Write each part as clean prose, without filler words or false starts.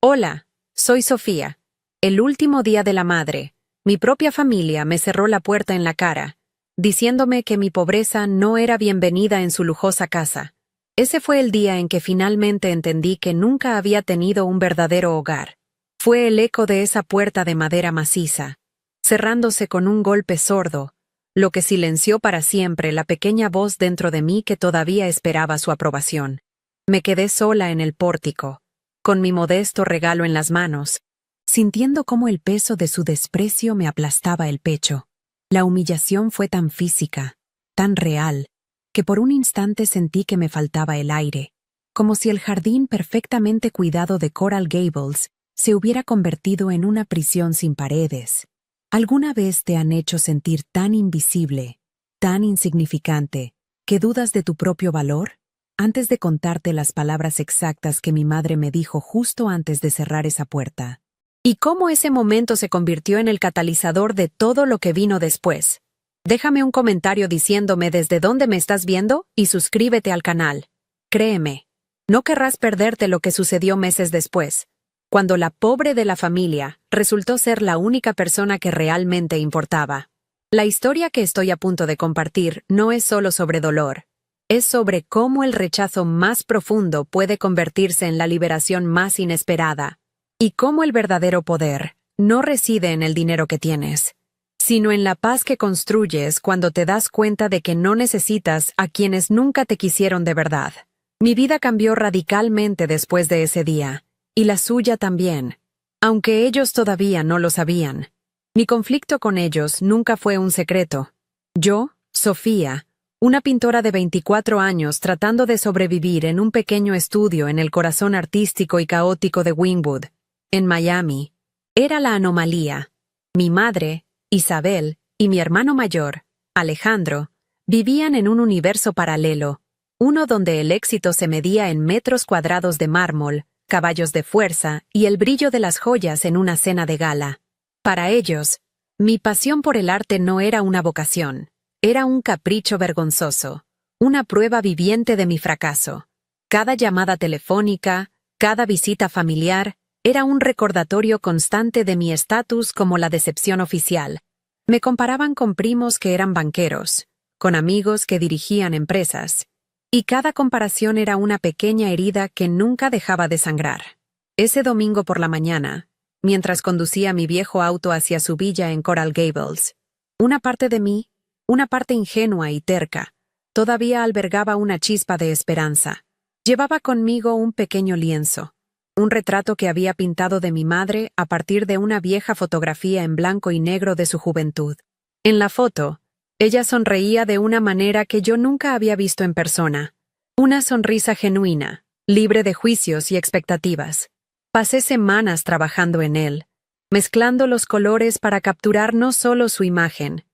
Hola, soy Sofía. El último día de la madre, mi propia familia me cerró la puerta en la cara, diciéndome que mi pobreza no era bienvenida en su lujosa casa. Ese fue el día en que finalmente entendí que nunca había tenido un verdadero hogar. Fue el eco de esa puerta de madera maciza, cerrándose con un golpe sordo, lo que silenció para siempre la pequeña voz dentro de mí que todavía esperaba su aprobación. Me quedé sola en el pórtico, con mi modesto regalo en las manos, sintiendo cómo el peso de su desprecio me aplastaba el pecho. La humillación fue tan física, tan real, que por un instante sentí que me faltaba el aire, como si el jardín perfectamente cuidado de Coral Gables se hubiera convertido en una prisión sin paredes. ¿Alguna vez te han hecho sentir tan invisible, tan insignificante, que dudas de tu propio valor? Antes de contarte las palabras exactas que mi madre me dijo justo antes de cerrar esa puerta, y cómo ese momento se convirtió en el catalizador de todo lo que vino después. Déjame un comentario diciéndome desde dónde me estás viendo y suscríbete al canal. Créeme, no querrás perderte lo que sucedió meses después, cuando la pobre de la familia resultó ser la única persona que realmente importaba. La historia que estoy a punto de compartir no es solo sobre dolor, es sobre cómo el rechazo más profundo puede convertirse en la liberación más inesperada, y cómo el verdadero poder no reside en el dinero que tienes, sino en la paz que construyes cuando te das cuenta de que no necesitas a quienes nunca te quisieron de verdad. Mi vida cambió radicalmente después de ese día, y la suya también, aunque ellos todavía no lo sabían. Mi conflicto con ellos nunca fue un secreto. Yo, Sofía, una pintora de 24 años tratando de sobrevivir en un pequeño estudio en el corazón artístico y caótico de Wynwood, en Miami, era la anomalía. Mi madre, Isabel, y mi hermano mayor, Alejandro, vivían en un universo paralelo, uno donde el éxito se medía en metros cuadrados de mármol, caballos de fuerza y el brillo de las joyas en una cena de gala. Para ellos, mi pasión por el arte no era una vocación, era un capricho vergonzoso, una prueba viviente de mi fracaso. Cada llamada telefónica, cada visita familiar, era un recordatorio constante de mi estatus como la decepción oficial. Me comparaban con primos que eran banqueros, con amigos que dirigían empresas, y cada comparación era una pequeña herida que nunca dejaba de sangrar. Ese domingo por la mañana, mientras conducía mi viejo auto hacia su villa en Coral Gables, una parte de mí, una parte ingenua y terca, todavía albergaba una chispa de esperanza. Llevaba conmigo un pequeño lienzo, un retrato que había pintado de mi madre a partir de una vieja fotografía en blanco y negro de su juventud. En la foto, ella sonreía de una manera que yo nunca había visto en persona. Una sonrisa genuina, libre de juicios y expectativas. Pasé semanas trabajando en él, mezclando los colores para capturar no solo su imagen,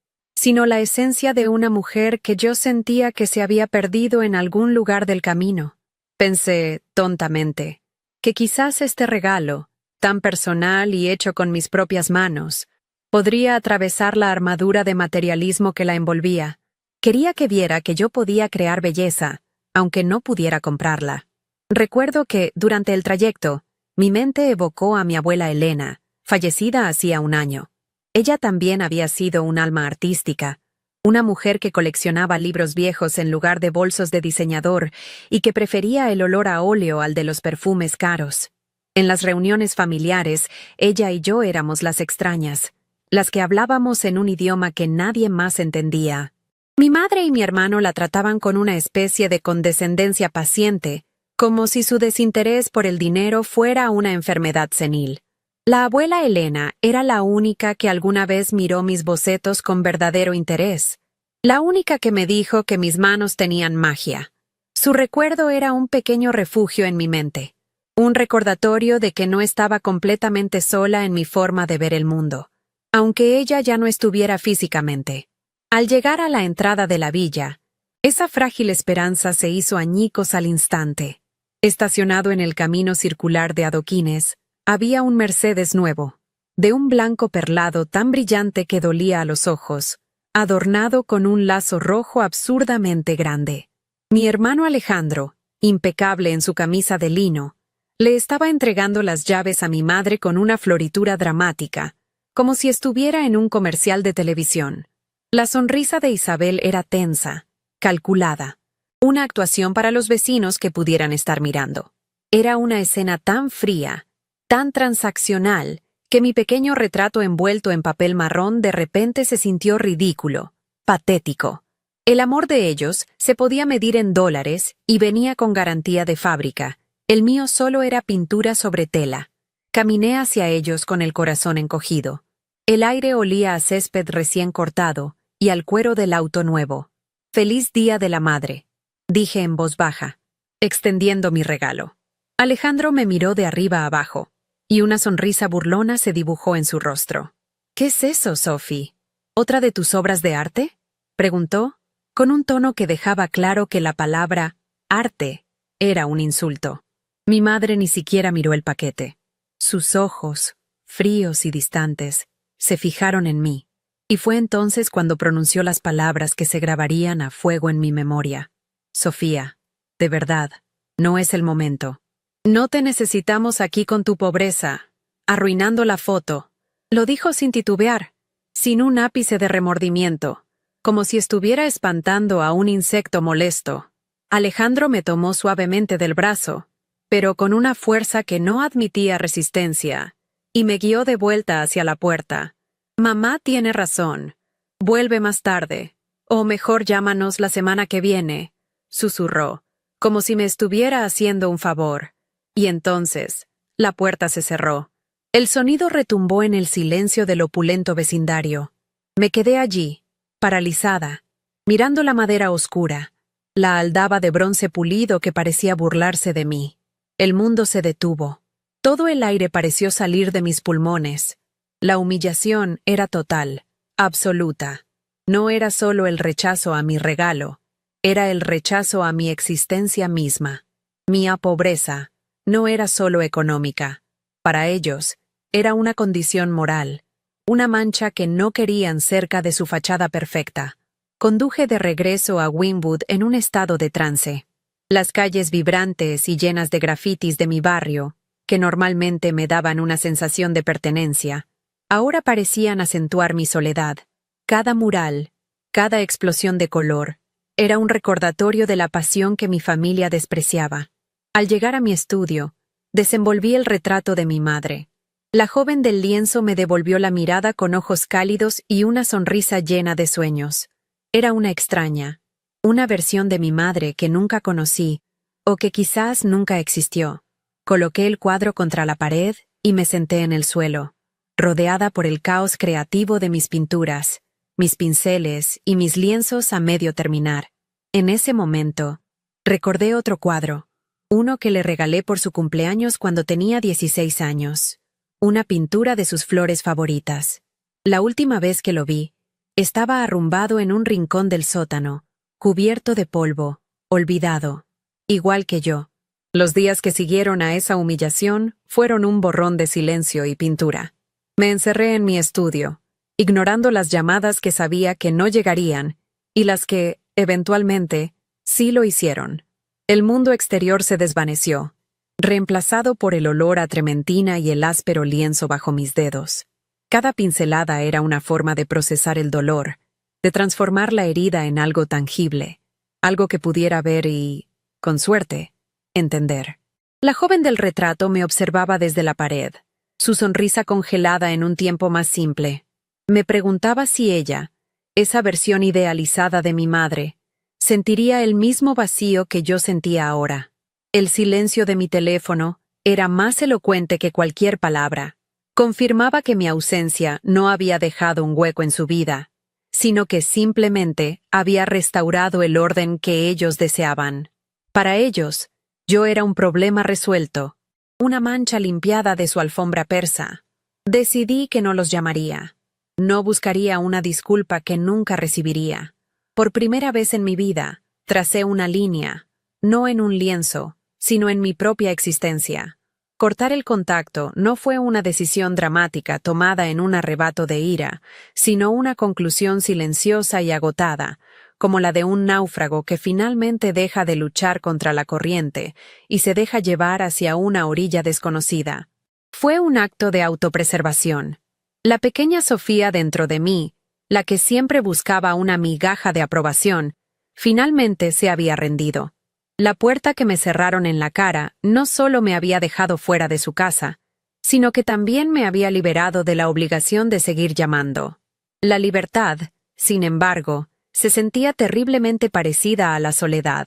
sino la esencia de una mujer que yo sentía que se había perdido en algún lugar del camino. Pensé, tontamente, que quizás este regalo, tan personal y hecho con mis propias manos, podría atravesar la armadura de materialismo que la envolvía. Quería que viera que yo podía crear belleza, aunque no pudiera comprarla. Recuerdo que, durante el trayecto, mi mente evocó a mi abuela Elena, fallecida hacía un año. Ella también había sido un alma artística, una mujer que coleccionaba libros viejos en lugar de bolsos de diseñador y que prefería el olor a óleo al de los perfumes caros. En las reuniones familiares, ella y yo éramos las extrañas, las que hablábamos en un idioma que nadie más entendía. Mi madre y mi hermano la trataban con una especie de condescendencia paciente, como si su desinterés por el dinero fuera una enfermedad senil. La abuela Elena era la única que alguna vez miró mis bocetos con verdadero interés, la única que me dijo que mis manos tenían magia. Su recuerdo era un pequeño refugio en mi mente, un recordatorio de que no estaba completamente sola en mi forma de ver el mundo, aunque ella ya no estuviera físicamente. Al llegar a la entrada de la villa, esa frágil esperanza se hizo añicos al instante. Estacionado en el camino circular de adoquines, había un Mercedes nuevo, de un blanco perlado tan brillante que dolía a los ojos, adornado con un lazo rojo absurdamente grande. Mi hermano Alejandro, impecable en su camisa de lino, Le estaba entregando las llaves a mi madre con una floritura dramática, como si estuviera en un comercial de televisión. La sonrisa de Isabel era tensa, calculada, una actuación para los vecinos que pudieran estar mirando. Era una escena tan fría, tan transaccional, que mi pequeño retrato envuelto en papel marrón de repente se sintió ridículo, patético. El amor de ellos se podía medir en dólares y venía con garantía de fábrica. El mío solo era pintura sobre tela. Caminé hacia ellos con el corazón encogido. El aire olía a césped recién cortado y al cuero del auto nuevo. «Feliz Día de la Madre», dije en voz baja, extendiendo mi regalo. Alejandro me miró de arriba abajo, y una sonrisa burlona se dibujó en su rostro. «¿Qué es eso, Sophie? ¿Otra de tus obras de arte?», preguntó, con un tono que dejaba claro que la palabra «arte» era un insulto. Mi madre ni siquiera miró el paquete. Sus ojos, fríos y distantes, se fijaron en mí, y fue entonces cuando pronunció las palabras que se grabarían a fuego en mi memoria. «Sofía, de verdad, no es el momento. No te necesitamos aquí con tu pobreza, arruinando la foto», lo dijo sin titubear, sin un ápice de remordimiento, como si estuviera espantando a un insecto molesto. Alejandro me tomó suavemente del brazo, pero con una fuerza que no admitía resistencia, y me guió de vuelta hacia la puerta. «Mamá tiene razón. Vuelve más tarde, o mejor llámanos la semana que viene», susurró, como si me estuviera haciendo un favor. Y entonces, la puerta se cerró. El sonido retumbó en el silencio del opulento vecindario. Me quedé allí, paralizada, mirando la madera oscura, la aldaba de bronce pulido que parecía burlarse de mí. El mundo se detuvo. Todo el aire pareció salir de mis pulmones. La humillación era total, absoluta. No era solo el rechazo a mi regalo, era el rechazo a mi existencia misma. Mi pobreza no era solo económica. Para ellos, era una condición moral, una mancha que no querían cerca de su fachada perfecta. Conduje de regreso a Wynwood en un estado de trance. Las calles vibrantes y llenas de grafitis de mi barrio, que normalmente me daban una sensación de pertenencia, ahora parecían acentuar mi soledad. Cada mural, cada explosión de color, era un recordatorio de la pasión que mi familia despreciaba. Al llegar a mi estudio, desenvolví el retrato de mi madre. La joven del lienzo me devolvió la mirada con ojos cálidos y una sonrisa llena de sueños. Era una extraña, una versión de mi madre que nunca conocí, o que quizás nunca existió. Coloqué el cuadro contra la pared y me senté en el suelo, rodeada por el caos creativo de mis pinturas, mis pinceles y mis lienzos a medio terminar. En ese momento, recordé otro cuadro, uno que le regalé por su cumpleaños cuando tenía 16 años, una pintura de sus flores favoritas. La última vez que lo vi, estaba arrumbado en un rincón del sótano, cubierto de polvo, olvidado, igual que yo. Los días que siguieron a esa humillación fueron un borrón de silencio y pintura. Me encerré en mi estudio, ignorando las llamadas que sabía que no llegarían y las que, eventualmente, sí lo hicieron. El mundo exterior se desvaneció, reemplazado por el olor a trementina y el áspero lienzo bajo mis dedos. Cada pincelada era una forma de procesar el dolor, de transformar la herida en algo tangible, algo que pudiera ver y, con suerte, entender. La joven del retrato me observaba desde la pared, su sonrisa congelada en un tiempo más simple. Me preguntaba si ella, esa versión idealizada de mi madre, sentiría el mismo vacío que yo sentía ahora. El silencio de mi teléfono era más elocuente que cualquier palabra. Confirmaba que mi ausencia no había dejado un hueco en su vida, sino que simplemente había restaurado el orden que ellos deseaban. Para ellos, yo era un problema resuelto, una mancha limpiada de su alfombra persa. Decidí que no los llamaría. No buscaría una disculpa que nunca recibiría. Por primera vez en mi vida, tracé una línea, no en un lienzo, sino en mi propia existencia. Cortar el contacto no fue una decisión dramática tomada en un arrebato de ira, sino una conclusión silenciosa y agotada, como la de un náufrago que finalmente deja de luchar contra la corriente y se deja llevar hacia una orilla desconocida. Fue un acto de autopreservación. La pequeña Sofía dentro de mí, la que siempre buscaba una migaja de aprobación, finalmente se había rendido. La puerta que me cerraron en la cara no solo me había dejado fuera de su casa, sino que también me había liberado de la obligación de seguir llamando. La libertad, sin embargo, se sentía terriblemente parecida a la soledad,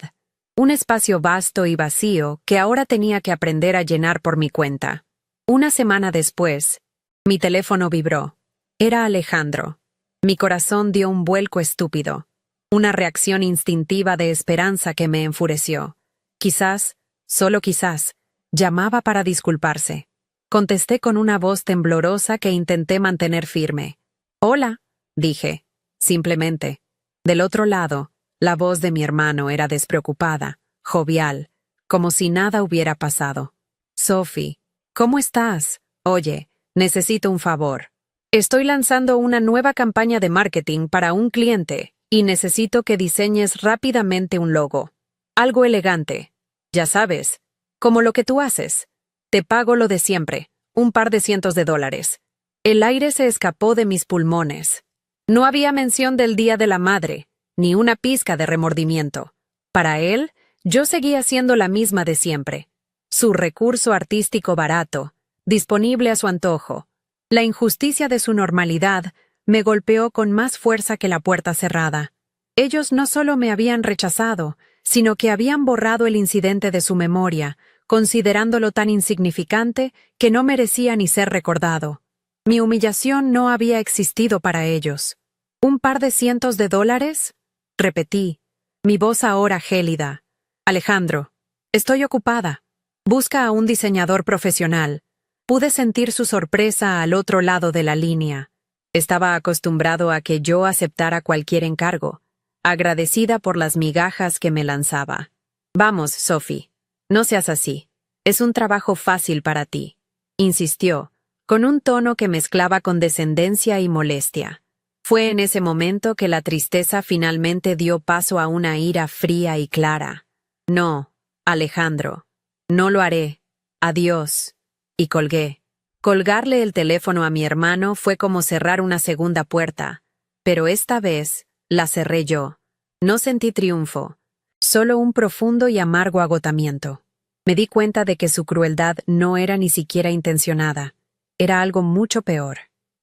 un espacio vasto y vacío que ahora tenía que aprender a llenar por mi cuenta. Una semana después, mi teléfono vibró. Era Alejandro. Mi corazón dio un vuelco estúpido, una reacción instintiva de esperanza que me enfureció. Quizás, solo quizás, llamaba para disculparse. Contesté con una voz temblorosa que intenté mantener firme. «Hola», dije, simplemente. Del otro lado, la voz de mi hermano era despreocupada, jovial, como si nada hubiera pasado. «Sophie, ¿cómo estás? Oye, necesito un favor. Estoy lanzando una nueva campaña de marketing para un cliente y necesito que diseñes rápidamente un logo. Algo elegante. Ya sabes, como lo que tú haces. Te pago lo de siempre, un par de cientos de dólares». El aire se escapó de mis pulmones. No había mención del Día de la Madre, ni una pizca de remordimiento. Para él, yo seguía siendo la misma de siempre. Su recurso artístico barato, disponible a su antojo. La injusticia de su normalidad me golpeó con más fuerza que la puerta cerrada. Ellos no solo me habían rechazado, sino que habían borrado el incidente de su memoria, considerándolo tan insignificante que no merecía ni ser recordado. Mi humillación no había existido para ellos. ¿Un par de cientos de dólares? Repetí, mi voz ahora gélida. Alejandro, estoy ocupada. Busca a un diseñador profesional. Pude sentir su sorpresa al otro lado de la línea. Estaba acostumbrado a que yo aceptara cualquier encargo, agradecida por las migajas que me lanzaba. Vamos, Sophie, no seas así. Es un trabajo fácil para ti, insistió, con un tono que mezclaba condescendencia y molestia. Fue en ese momento que la tristeza finalmente dio paso a una ira fría y clara. No, Alejandro, no lo haré. Adiós. Y colgué. Colgarle el teléfono a mi hermano fue como cerrar una segunda puerta, pero esta vez la cerré yo. No sentí triunfo, solo un profundo y amargo agotamiento. Me di cuenta de que su crueldad no era ni siquiera intencionada. Era algo mucho peor.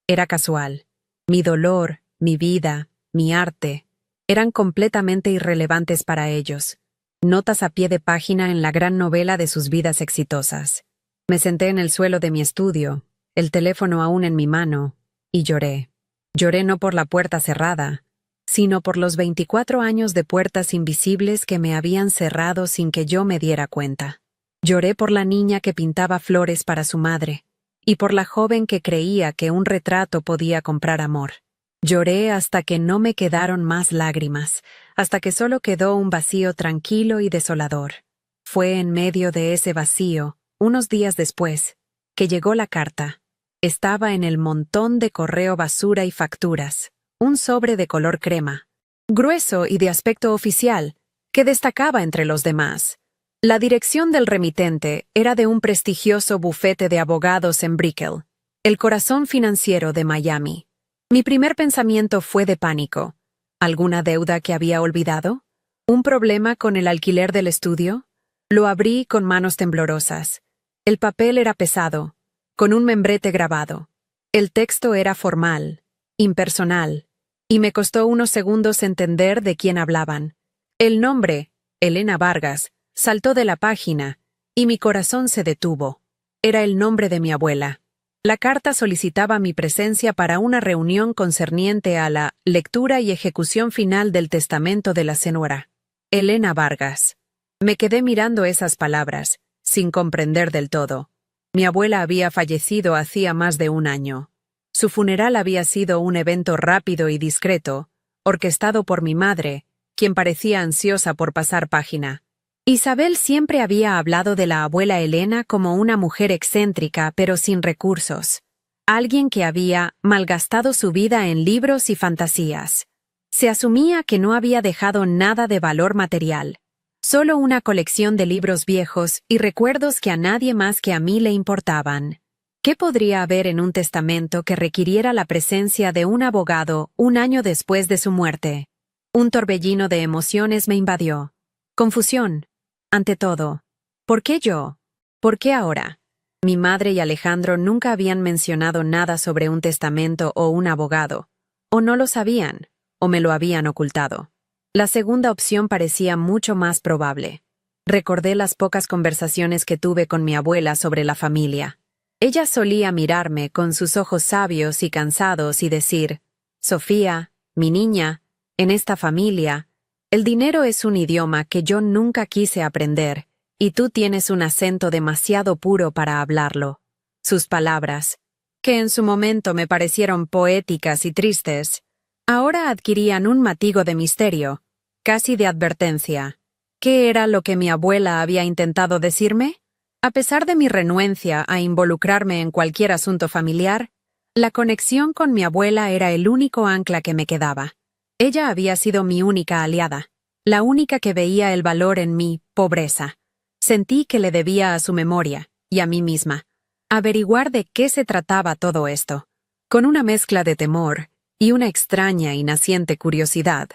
Era casual. Mi dolor, mi vida, mi arte, eran completamente irrelevantes para ellos. Notas a pie de página en la gran novela de sus vidas exitosas. Me senté en el suelo de mi estudio, el teléfono aún en mi mano, y lloré. Lloré no por la puerta cerrada, sino por los 24 años de puertas invisibles que me habían cerrado sin que yo me diera cuenta. Lloré por la niña que pintaba flores para su madre, y por la joven que creía que un retrato podía comprar amor. Lloré hasta que no me quedaron más lágrimas, hasta que solo quedó un vacío tranquilo y desolador. Fue en medio de ese vacío, unos días después, que llegó la carta. Estaba en el montón de correo basura y facturas, un sobre de color crema, grueso y de aspecto oficial, que destacaba entre los demás. La dirección del remitente era de un prestigioso bufete de abogados en Brickell, el corazón financiero de Miami. Mi primer pensamiento fue de pánico. ¿Alguna deuda que había olvidado? ¿Un problema con el alquiler del estudio? Lo abrí con manos temblorosas. El papel era pesado, con un membrete grabado. El texto era formal, impersonal, y me costó unos segundos entender de quién hablaban. El nombre, Elena Vargas, saltó de la página, y mi corazón se detuvo. Era el nombre de mi abuela. La carta solicitaba mi presencia para una reunión concerniente a la lectura y ejecución final del testamento de la señora Elena Vargas. Me quedé mirando esas palabras, sin comprender del todo. Mi abuela había fallecido hacía más de un año. Su funeral había sido un evento rápido y discreto, orquestado por mi madre, quien parecía ansiosa por pasar página. Isabel siempre había hablado de la abuela Elena como una mujer excéntrica pero sin recursos, alguien que había malgastado su vida en libros y fantasías. Se asumía que no había dejado nada de valor material, solo una colección de libros viejos y recuerdos que a nadie más que a mí le importaban. ¿Qué podría haber en un testamento que requiriera la presencia de un abogado un año después de su muerte? Un torbellino de emociones me invadió. Confusión. Ante todo. ¿Por qué yo? ¿Por qué ahora? Mi madre y Alejandro nunca habían mencionado nada sobre un testamento o un abogado. O no lo sabían, o me lo habían ocultado. La segunda opción parecía mucho más probable. Recordé las pocas conversaciones que tuve con mi abuela sobre la familia. Ella solía mirarme con sus ojos sabios y cansados y decir: Sofía, mi niña, en esta familia, el dinero es un idioma que yo nunca quise aprender, y tú tienes un acento demasiado puro para hablarlo. Sus palabras, que en su momento me parecieron poéticas y tristes, ahora adquirían un matigo de misterio, casi de advertencia. ¿Qué era lo que mi abuela había intentado decirme? A pesar de mi renuencia a involucrarme en cualquier asunto familiar, la conexión con mi abuela era el único ancla que me quedaba. Ella había sido mi única aliada, la única que veía el valor en mi pobreza. Sentí que le debía a su memoria, y a mí misma, averiguar de qué se trataba todo esto. Con una mezcla de temor y una extraña y naciente curiosidad,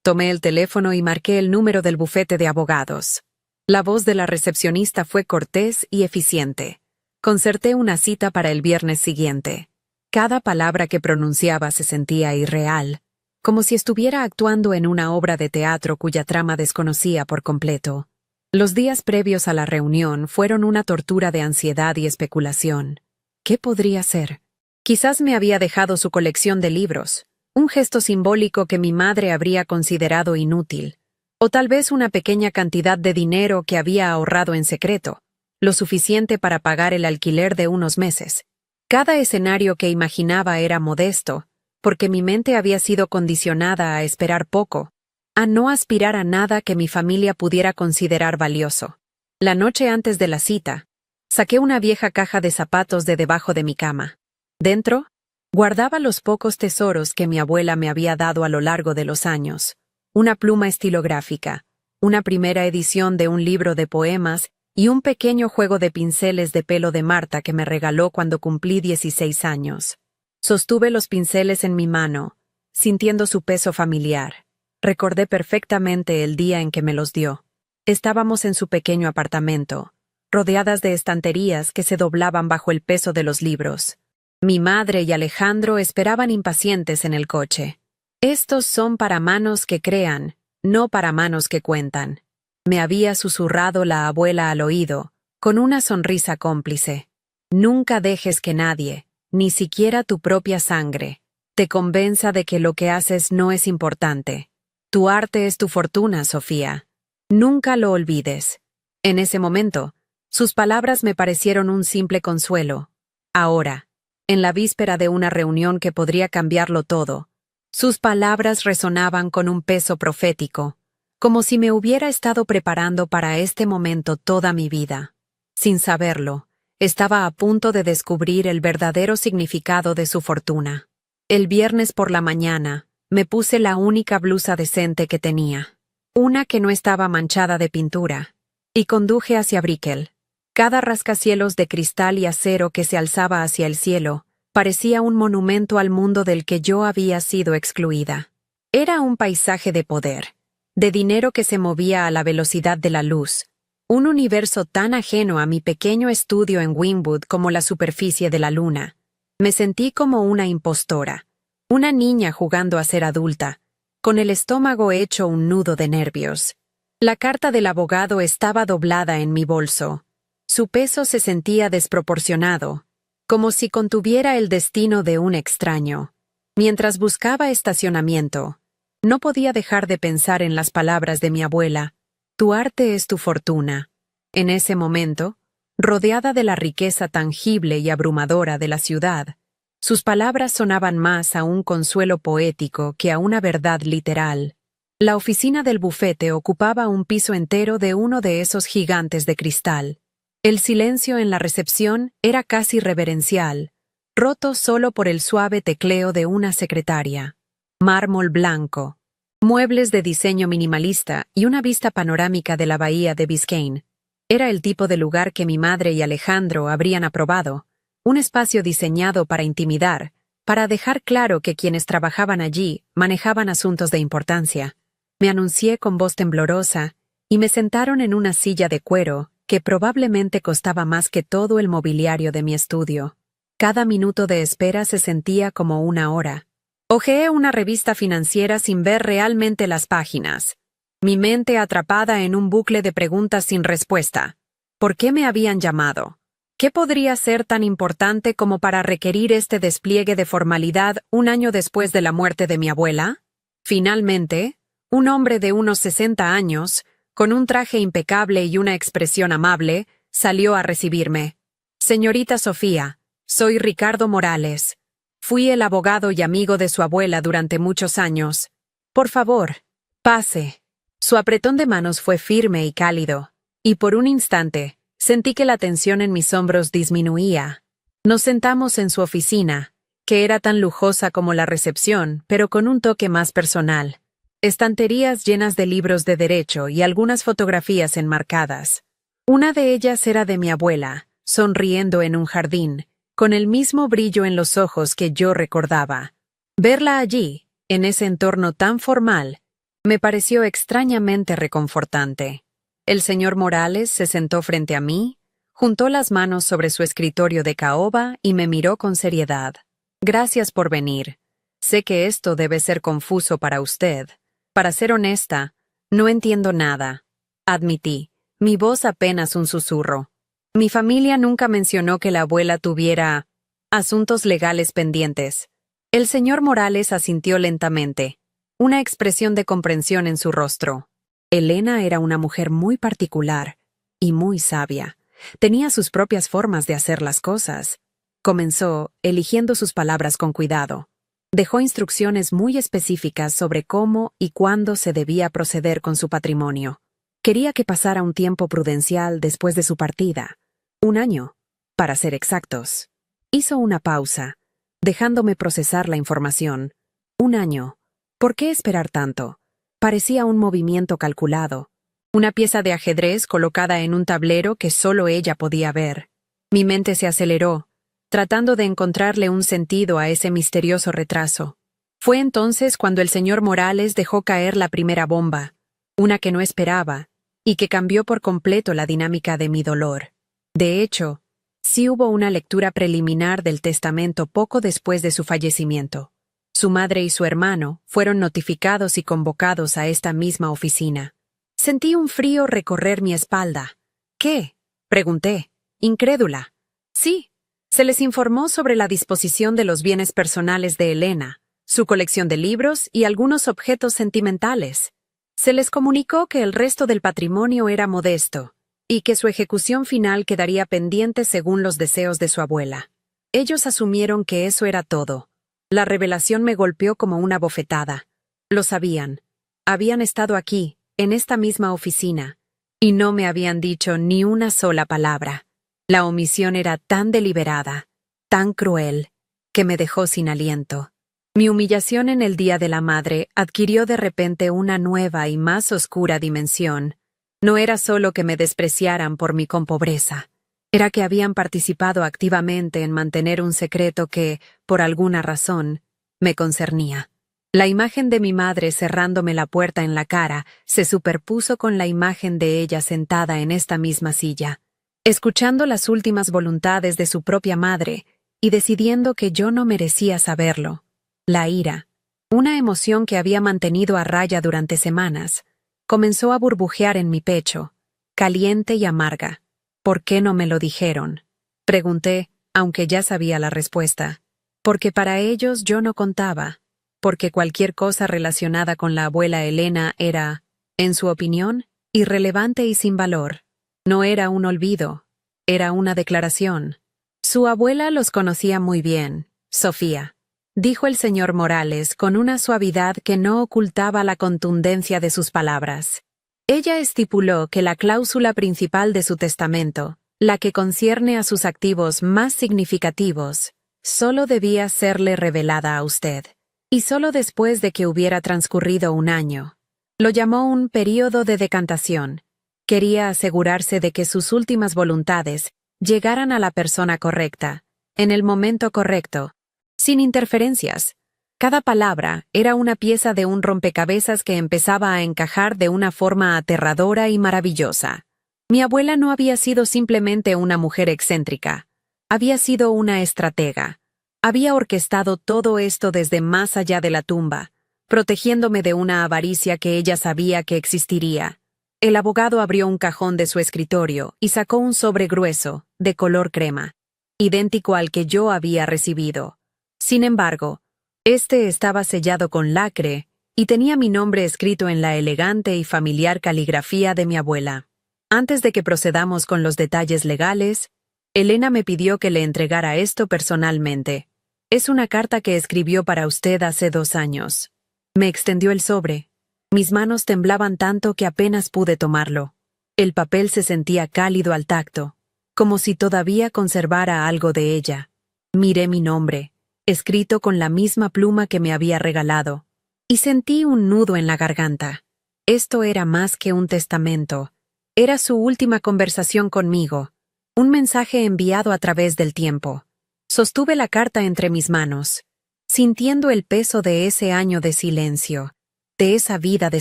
tomé el teléfono y marqué el número del bufete de abogados. La voz de la recepcionista fue cortés y eficiente. Concerté una cita para el viernes siguiente. Cada palabra que pronunciaba se sentía irreal, como si estuviera actuando en una obra de teatro cuya trama desconocía por completo. Los días previos a la reunión fueron una tortura de ansiedad y especulación. ¿Qué podría ser? Quizás me había dejado su colección de libros, un gesto simbólico que mi madre habría considerado inútil. O tal vez una pequeña cantidad de dinero que había ahorrado en secreto, lo suficiente para pagar el alquiler de unos meses. Cada escenario que imaginaba era modesto, porque mi mente había sido condicionada a esperar poco, a no aspirar a nada que mi familia pudiera considerar valioso. La noche antes de la cita, saqué una vieja caja de zapatos de debajo de mi cama. Dentro, guardaba los pocos tesoros que mi abuela me había dado a lo largo de los años. Una pluma estilográfica, una primera edición de un libro de poemas y un pequeño juego de pinceles de pelo de Marta que me regaló cuando cumplí 16 años. Sostuve los pinceles en mi mano, sintiendo su peso familiar. Recordé perfectamente el día en que me los dio. Estábamos en su pequeño apartamento, rodeadas de estanterías que se doblaban bajo el peso de los libros. Mi madre y Alejandro esperaban impacientes en el coche. Estos son para manos que crean, no para manos que cuentan. Me había susurrado la abuela al oído, con una sonrisa cómplice. Nunca dejes que nadie, ni siquiera tu propia sangre, te convenza de que lo que haces no es importante. Tu arte es tu fortuna, Sofía. Nunca lo olvides. En ese momento, sus palabras me parecieron un simple consuelo. Ahora, en la víspera de una reunión que podría cambiarlo todo, sus palabras resonaban con un peso profético, como si me hubiera estado preparando para este momento toda mi vida. Sin saberlo, estaba a punto de descubrir el verdadero significado de su fortuna. El viernes por la mañana, me puse la única blusa decente que tenía, una que no estaba manchada de pintura, y conduje hacia Brickell. Cada rascacielos de cristal y acero que se alzaba hacia el cielo parecía un monumento al mundo del que yo había sido excluida. Era un paisaje de poder, de dinero que se movía a la velocidad de la luz, un universo tan ajeno a mi pequeño estudio en Wynwood como la superficie de la luna. Me sentí como una impostora, una niña jugando a ser adulta, con el estómago hecho un nudo de nervios. La carta del abogado estaba doblada en mi bolso. Su peso se sentía desproporcionado, como si contuviera el destino de un extraño. Mientras buscaba estacionamiento, no podía dejar de pensar en las palabras de mi abuela: tu arte es tu fortuna. En ese momento, rodeada de la riqueza tangible y abrumadora de la ciudad, sus palabras sonaban más a un consuelo poético que a una verdad literal. La oficina del bufete ocupaba un piso entero de uno de esos gigantes de cristal. El silencio en la recepción era casi reverencial, roto solo por el suave tecleo de una secretaria. Mármol blanco, muebles de diseño minimalista y una vista panorámica de la bahía de Biscayne. Era el tipo de lugar que mi madre y Alejandro habrían aprobado, un espacio diseñado para intimidar, para dejar claro que quienes trabajaban allí manejaban asuntos de importancia. Me anuncié con voz temblorosa y me sentaron en una silla de cuero que probablemente costaba más que todo el mobiliario de mi estudio. Cada minuto de espera se sentía como una hora. Hojeé una revista financiera sin ver realmente las páginas. Mi mente atrapada en un bucle de preguntas sin respuesta. ¿Por qué me habían llamado? ¿Qué podría ser tan importante como para requerir este despliegue de formalidad un año después de la muerte de mi abuela? Finalmente, un hombre de unos 60 años, con un traje impecable y una expresión amable, salió a recibirme. Señorita Sofía, soy Ricardo Morales. Fui el abogado y amigo de su abuela durante muchos años. Por favor, pase. Su apretón de manos fue firme y cálido, y por un instante, sentí que la tensión en mis hombros disminuía. Nos sentamos en su oficina, que era tan lujosa como la recepción, pero con un toque más personal. Estanterías llenas de libros de derecho y algunas fotografías enmarcadas. Una de ellas era de mi abuela, sonriendo en un jardín, con el mismo brillo en los ojos que yo recordaba. Verla allí, en ese entorno tan formal, me pareció extrañamente reconfortante. El señor Morales se sentó frente a mí, juntó las manos sobre su escritorio de caoba y me miró con seriedad. Gracias por venir. Sé que esto debe ser confuso para usted. Para ser honesta, no entiendo nada. Admití, mi voz apenas un susurro. Mi familia nunca mencionó que la abuela tuviera asuntos legales pendientes. El señor Morales asintió lentamente, una expresión de comprensión en su rostro. Elena era una mujer muy particular y muy sabia. Tenía sus propias formas de hacer las cosas. Comenzó, eligiendo sus palabras con cuidado. Dejó instrucciones muy específicas sobre cómo y cuándo se debía proceder con su patrimonio. Quería que pasara un tiempo prudencial después de su partida. 1 año, para ser exactos. Hizo una pausa, dejándome procesar la información. 1 año. ¿Por qué esperar tanto? Parecía un movimiento calculado. Una pieza de ajedrez colocada en un tablero que solo ella podía ver. Mi mente se aceleró, tratando de encontrarle un sentido a ese misterioso retraso. Fue entonces cuando el señor Morales dejó caer la primera bomba, una que no esperaba, y que cambió por completo la dinámica de mi dolor. De hecho, sí hubo una lectura preliminar del testamento poco después de su fallecimiento. Su madre y su hermano fueron notificados y convocados a esta misma oficina. Sentí un frío recorrer mi espalda. ¿Qué? Pregunté, incrédula. Sí, se les informó sobre la disposición de los bienes personales de Elena, su colección de libros y algunos objetos sentimentales. Se les comunicó que el resto del patrimonio era modesto, y que su ejecución final quedaría pendiente según los deseos de su abuela. Ellos asumieron que eso era todo. La revelación me golpeó como una bofetada. Lo sabían. Habían estado aquí, en esta misma oficina, y no me habían dicho ni una sola palabra. La omisión era tan deliberada, tan cruel, que me dejó sin aliento. Mi humillación en el Día de la Madre adquirió de repente una nueva y más oscura dimensión. No era solo que me despreciaran por mi compobreza. Era que habían participado activamente en mantener un secreto que, por alguna razón, me concernía. La imagen de mi madre cerrándome la puerta en la cara se superpuso con la imagen de ella sentada en esta misma silla, escuchando las últimas voluntades de su propia madre y decidiendo que yo no merecía saberlo. La ira, una emoción que había mantenido a raya durante semanas, comenzó a burbujear en mi pecho, caliente y amarga. ¿Por qué no me lo dijeron? Pregunté, aunque ya sabía la respuesta. Porque para ellos yo no contaba. Porque cualquier cosa relacionada con la abuela Elena era, en su opinión, irrelevante y sin valor. No era un olvido, era una declaración. Su abuela los conocía muy bien, Sofía, dijo el señor Morales con una suavidad que no ocultaba la contundencia de sus palabras. Ella estipuló que la cláusula principal de su testamento, la que concierne a sus activos más significativos, solo debía serle revelada a usted. Y solo después de que hubiera transcurrido un año. Lo llamó un período de decantación. Quería asegurarse de que sus últimas voluntades llegaran a la persona correcta, en el momento correcto, sin interferencias. Cada palabra era una pieza de un rompecabezas que empezaba a encajar de una forma aterradora y maravillosa. Mi abuela no había sido simplemente una mujer excéntrica. Había sido una estratega. Había orquestado todo esto desde más allá de la tumba, protegiéndome de una avaricia que ella sabía que existiría. El abogado abrió un cajón de su escritorio y sacó un sobre grueso, de color crema, idéntico al que yo había recibido. Sin embargo, este estaba sellado con lacre y tenía mi nombre escrito en la elegante y familiar caligrafía de mi abuela. Antes de que procedamos con los detalles legales, Elena me pidió que le entregara esto personalmente. Es una carta que escribió para usted hace 2 años. Me extendió el sobre. Mis manos temblaban tanto que apenas pude tomarlo. El papel se sentía cálido al tacto, como si todavía conservara algo de ella. Miré mi nombre, escrito con la misma pluma que me había regalado, y sentí un nudo en la garganta. Esto era más que un testamento. Era su última conversación conmigo, un mensaje enviado a través del tiempo. Sostuve la carta entre mis manos, sintiendo el peso de ese año de silencio, de esa vida de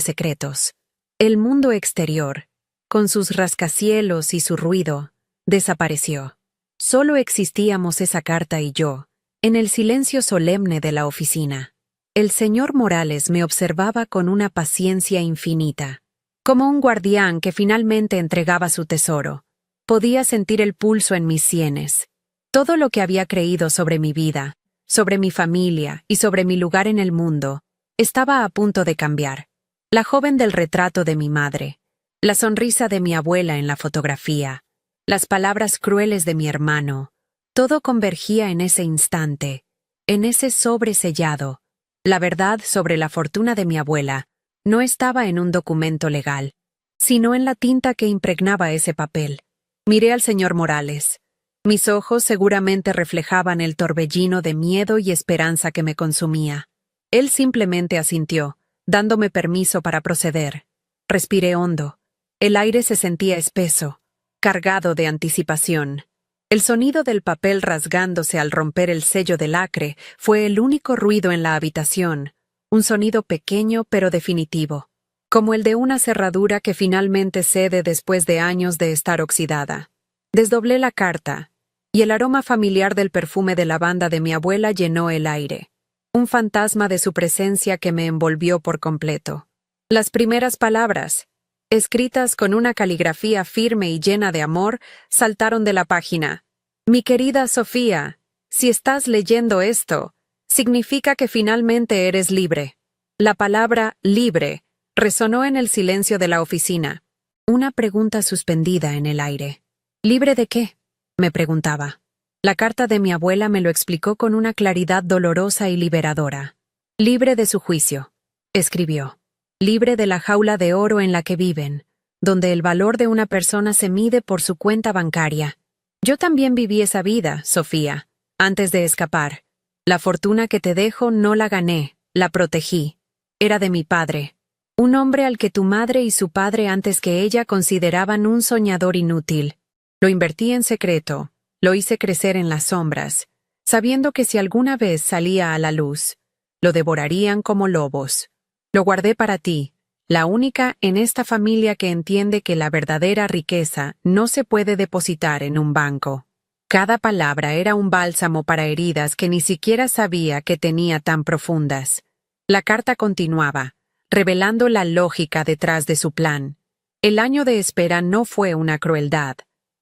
secretos. El mundo exterior, con sus rascacielos y su ruido, desapareció. Solo existíamos esa carta y yo, en el silencio solemne de la oficina. El señor Morales me observaba con una paciencia infinita, como un guardián que finalmente entregaba su tesoro. Podía sentir el pulso en mis sienes. Todo lo que había creído sobre mi vida, sobre mi familia y sobre mi lugar en el mundo, estaba a punto de cambiar. La joven del retrato de mi madre, la sonrisa de mi abuela en la fotografía, las palabras crueles de mi hermano, todo convergía en ese instante, en ese sobre sellado. La verdad sobre la fortuna de mi abuela no estaba en un documento legal, sino en la tinta que impregnaba ese papel. Miré al señor Morales. Mis ojos seguramente reflejaban el torbellino de miedo y esperanza que me consumía. Él simplemente asintió, dándome permiso para proceder. Respiré hondo. El aire se sentía espeso, cargado de anticipación. El sonido del papel rasgándose al romper el sello de lacre fue el único ruido en la habitación, un sonido pequeño pero definitivo, como el de una cerradura que finalmente cede después de años de estar oxidada. Desdoblé la carta, y el aroma familiar del perfume de lavanda de mi abuela llenó el aire, un fantasma de su presencia que me envolvió por completo. Las primeras palabras, escritas con una caligrafía firme y llena de amor, saltaron de la página. Mi querida Sofía, si estás leyendo esto, significa que finalmente eres libre. La palabra libre resonó en el silencio de la oficina. Una pregunta suspendida en el aire. ¿Libre de qué?, me preguntaba. La carta de mi abuela me lo explicó con una claridad dolorosa y liberadora. Libre de su juicio, escribió. Libre de la jaula de oro en la que viven, donde el valor de una persona se mide por su cuenta bancaria. Yo también viví esa vida, Sofía, antes de escapar. La fortuna que te dejo no la gané, la protegí. Era de mi padre. Un hombre al que tu madre y su padre antes que ella consideraban un soñador inútil. Lo invertí en secreto, lo hice crecer en las sombras, sabiendo que si alguna vez salía a la luz, lo devorarían como lobos. Lo guardé para ti, la única en esta familia que entiende que la verdadera riqueza no se puede depositar en un banco. Cada palabra era un bálsamo para heridas que ni siquiera sabía que tenía tan profundas. La carta continuaba, revelando la lógica detrás de su plan. El año de espera no fue una crueldad,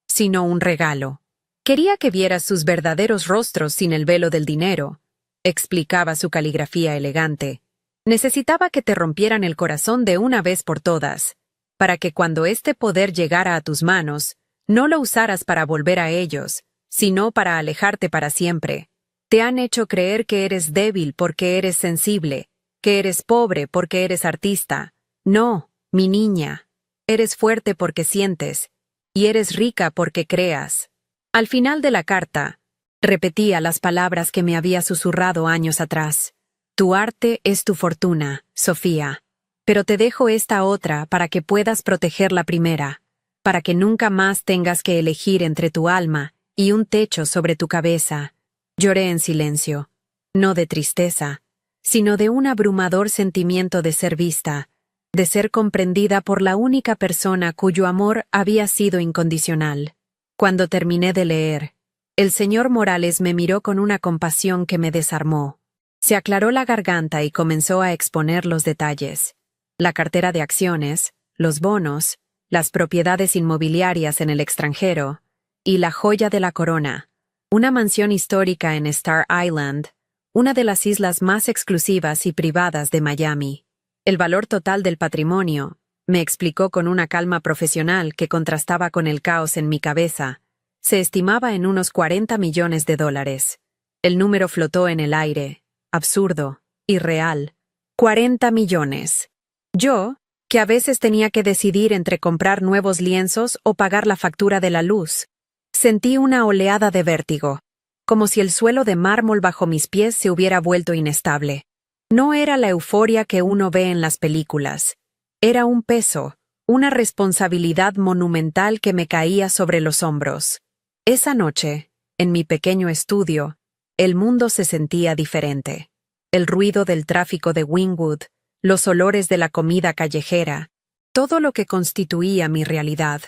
sino un regalo. Quería que vieras sus verdaderos rostros sin el velo del dinero, explicaba su caligrafía elegante. Necesitaba que te rompieran el corazón de una vez por todas, para que cuando este poder llegara a tus manos, no lo usaras para volver a ellos, sino para alejarte para siempre. Te han hecho creer que eres débil porque eres sensible, que eres pobre porque eres artista. No, mi niña. Eres fuerte porque sientes, y eres rica porque creas. Al final de la carta, repetía las palabras que me había susurrado años atrás. Tu arte es tu fortuna, Sofía. Pero te dejo esta otra para que puedas proteger la primera, para que nunca más tengas que elegir entre tu alma y un techo sobre tu cabeza. Lloré en silencio, no de tristeza, sino de un abrumador sentimiento de ser vista, de ser comprendida por la única persona cuyo amor había sido incondicional. Cuando terminé de leer, el señor Morales me miró con una compasión que me desarmó. Se aclaró la garganta y comenzó a exponer los detalles. La cartera de acciones, los bonos, las propiedades inmobiliarias en el extranjero, y la joya de la corona, una mansión histórica en Star Island, una de las islas más exclusivas y privadas de Miami. El valor total del patrimonio, me explicó con una calma profesional que contrastaba con el caos en mi cabeza, se estimaba en unos 40 millones de dólares. El número flotó en el aire, absurdo, irreal. 40 millones. Yo, que a veces tenía que decidir entre comprar nuevos lienzos o pagar la factura de la luz, sentí una oleada de vértigo, como si el suelo de mármol bajo mis pies se hubiera vuelto inestable. No era la euforia que uno ve en las películas. Era un peso, una responsabilidad monumental que me caía sobre los hombros. Esa noche, en mi pequeño estudio, el mundo se sentía diferente. El ruido del tráfico de Wynwood, los olores de la comida callejera, todo lo que constituía mi realidad,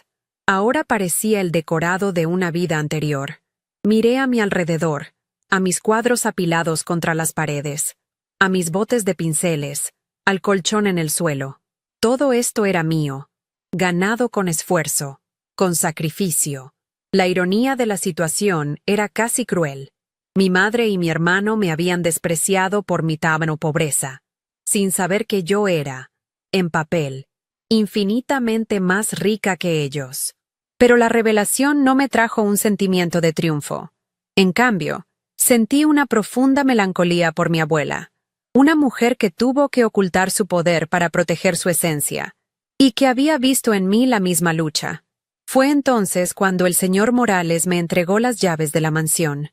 ahora parecía el decorado de una vida anterior. Miré a mi alrededor, a mis cuadros apilados contra las paredes, a mis botes de pinceles, al colchón en el suelo. Todo esto era mío, ganado con esfuerzo, con sacrificio. La ironía de la situación era casi cruel. Mi madre y mi hermano me habían despreciado por mi tábano pobreza, sin saber que yo era, en papel, infinitamente más rica que ellos. Pero la revelación no me trajo un sentimiento de triunfo. En cambio, sentí una profunda melancolía por mi abuela, una mujer que tuvo que ocultar su poder para proteger su esencia, y que había visto en mí la misma lucha. Fue entonces cuando el señor Morales me entregó las llaves de la mansión.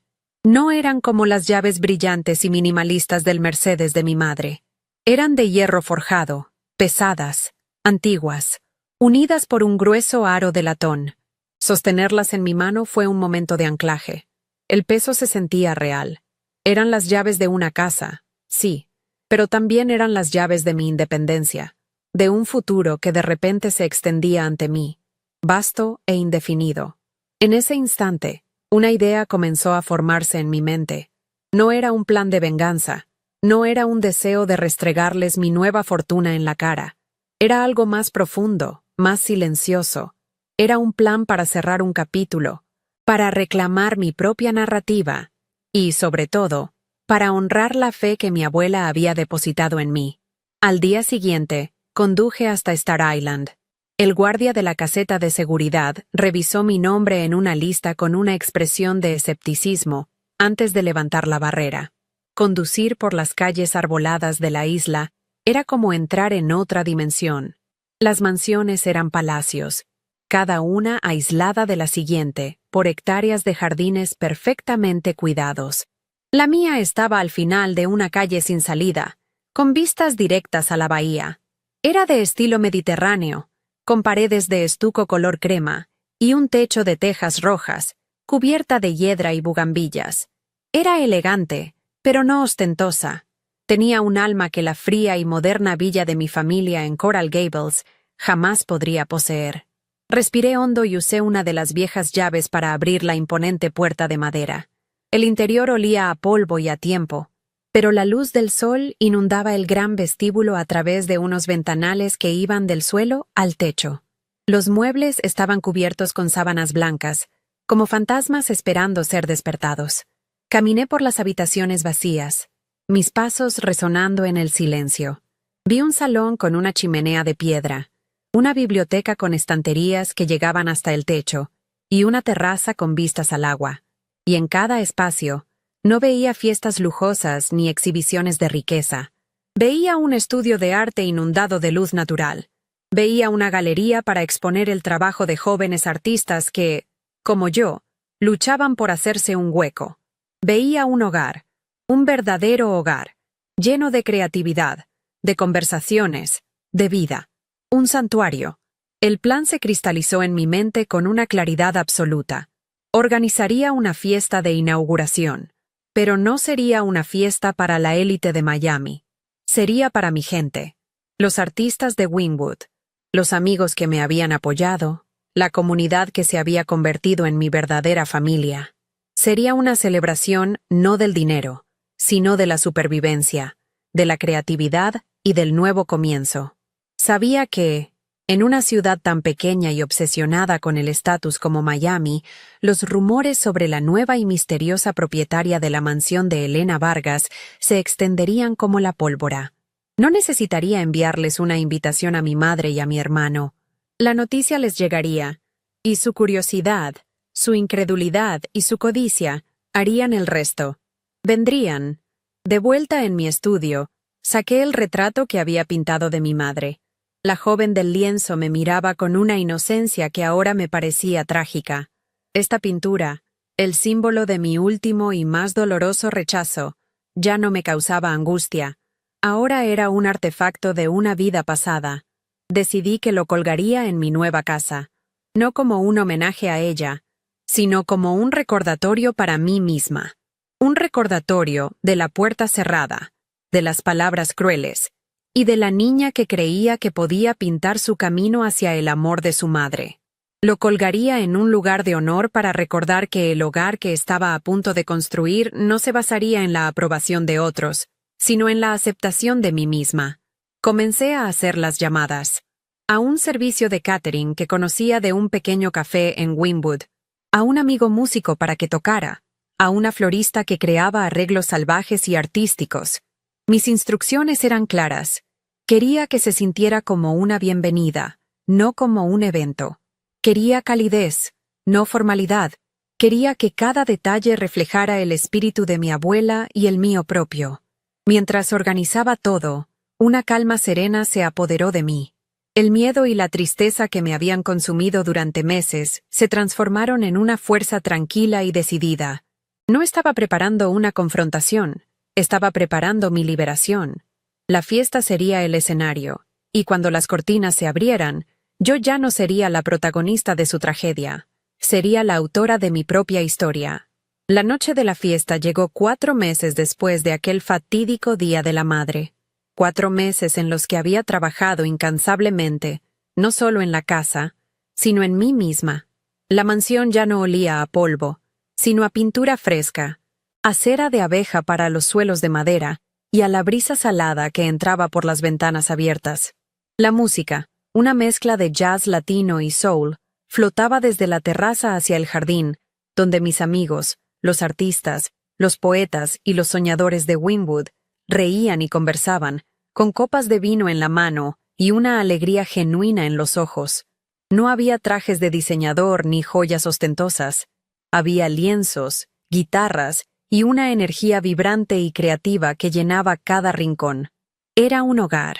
No eran como las llaves brillantes y minimalistas del Mercedes de mi madre. Eran de hierro forjado, pesadas, antiguas, unidas por un grueso aro de latón. Sostenerlas en mi mano fue un momento de anclaje. El peso se sentía real. Eran las llaves de una casa, sí, pero también eran las llaves de mi independencia, de un futuro que de repente se extendía ante mí, vasto e indefinido. En ese instante, una idea comenzó a formarse en mi mente. No era un plan de venganza, no era un deseo de restregarles mi nueva fortuna en la cara. Era algo más profundo, más silencioso. Era un plan para cerrar un capítulo, para reclamar mi propia narrativa y, sobre todo, para honrar la fe que mi abuela había depositado en mí. Al día siguiente, conduje hasta Star Island. El guardia de la caseta de seguridad revisó mi nombre en una lista con una expresión de escepticismo antes de levantar la barrera. Conducir por las calles arboladas de la isla era como entrar en otra dimensión. Las mansiones eran palacios, cada una aislada de la siguiente, por hectáreas de jardines perfectamente cuidados. La mía estaba al final de una calle sin salida, con vistas directas a la bahía. Era de estilo mediterráneo, con paredes de estuco color crema y un techo de tejas rojas, cubierta de hiedra y bugambillas. Era elegante, pero no ostentosa. Tenía un alma que la fría y moderna villa de mi familia en Coral Gables jamás podría poseer. Respiré hondo y usé una de las viejas llaves para abrir la imponente puerta de madera. El interior olía a polvo y a tiempo, pero la luz del sol inundaba el gran vestíbulo a través de unos ventanales que iban del suelo al techo. Los muebles estaban cubiertos con sábanas blancas, como fantasmas esperando ser despertados. Caminé por las habitaciones vacías, mis pasos resonando en el silencio. Vi un salón con una chimenea de piedra, una biblioteca con estanterías que llegaban hasta el techo, y una terraza con vistas al agua. Y en cada espacio, no veía fiestas lujosas ni exhibiciones de riqueza. Veía un estudio de arte inundado de luz natural. Veía una galería para exponer el trabajo de jóvenes artistas que, como yo, luchaban por hacerse un hueco. Veía un hogar, un verdadero hogar, lleno de creatividad, de conversaciones, de vida. Un santuario. El plan se cristalizó en mi mente con una claridad absoluta. Organizaría una fiesta de inauguración, pero no sería una fiesta para la élite de Miami. Sería para mi gente, los artistas de Wynwood, los amigos que me habían apoyado, la comunidad que se había convertido en mi verdadera familia. Sería una celebración no del dinero, sino de la supervivencia, de la creatividad y del nuevo comienzo. Sabía que, en una ciudad tan pequeña y obsesionada con el estatus como Miami, los rumores sobre la nueva y misteriosa propietaria de la mansión de Elena Vargas se extenderían como la pólvora. No necesitaría enviarles una invitación a mi madre y a mi hermano. La noticia les llegaría, y su curiosidad, su incredulidad y su codicia harían el resto. Vendrían. De vuelta en mi estudio, saqué el retrato que había pintado de mi madre. La joven del lienzo me miraba con una inocencia que ahora me parecía trágica. Esta pintura, el símbolo de mi último y más doloroso rechazo, ya no me causaba angustia. Ahora era un artefacto de una vida pasada. Decidí que lo colgaría en mi nueva casa, no como un homenaje a ella, sino como un recordatorio para mí misma. Un recordatorio de la puerta cerrada, de las palabras crueles, y de la niña que creía que podía pintar su camino hacia el amor de su madre. Lo colgaría en un lugar de honor para recordar que el hogar que estaba a punto de construir no se basaría en la aprobación de otros, sino en la aceptación de mí misma. Comencé a hacer las llamadas. A un servicio de catering que conocía de un pequeño café en Wynwood, a un amigo músico para que tocara, a una florista que creaba arreglos salvajes y artísticos. Mis instrucciones eran claras. Quería que se sintiera como una bienvenida, no como un evento. Quería calidez, no formalidad. Quería que cada detalle reflejara el espíritu de mi abuela y el mío propio. Mientras organizaba todo, una calma serena se apoderó de mí. El miedo y la tristeza que me habían consumido durante meses se transformaron en una fuerza tranquila y decidida. No estaba preparando una confrontación. Estaba preparando mi liberación. La fiesta sería el escenario, y cuando las cortinas se abrieran, yo ya no sería la protagonista de su tragedia. Sería la autora de mi propia historia. La noche de la fiesta llegó 4 meses después de aquel fatídico Día de la Madre. 4 meses en los que había trabajado incansablemente, no solo en la casa, sino en mí misma. La mansión ya no olía a polvo, sino a pintura fresca, a cera de abeja para los suelos de madera y a la brisa salada que entraba por las ventanas abiertas. La música, una mezcla de jazz latino y soul, flotaba desde la terraza hacia el jardín, donde mis amigos, los artistas, los poetas y los soñadores de Wynwood reían y conversaban, con copas de vino en la mano y una alegría genuina en los ojos. No había trajes de diseñador ni joyas ostentosas. Había lienzos, guitarras y una energía vibrante y creativa que llenaba cada rincón. Era un hogar.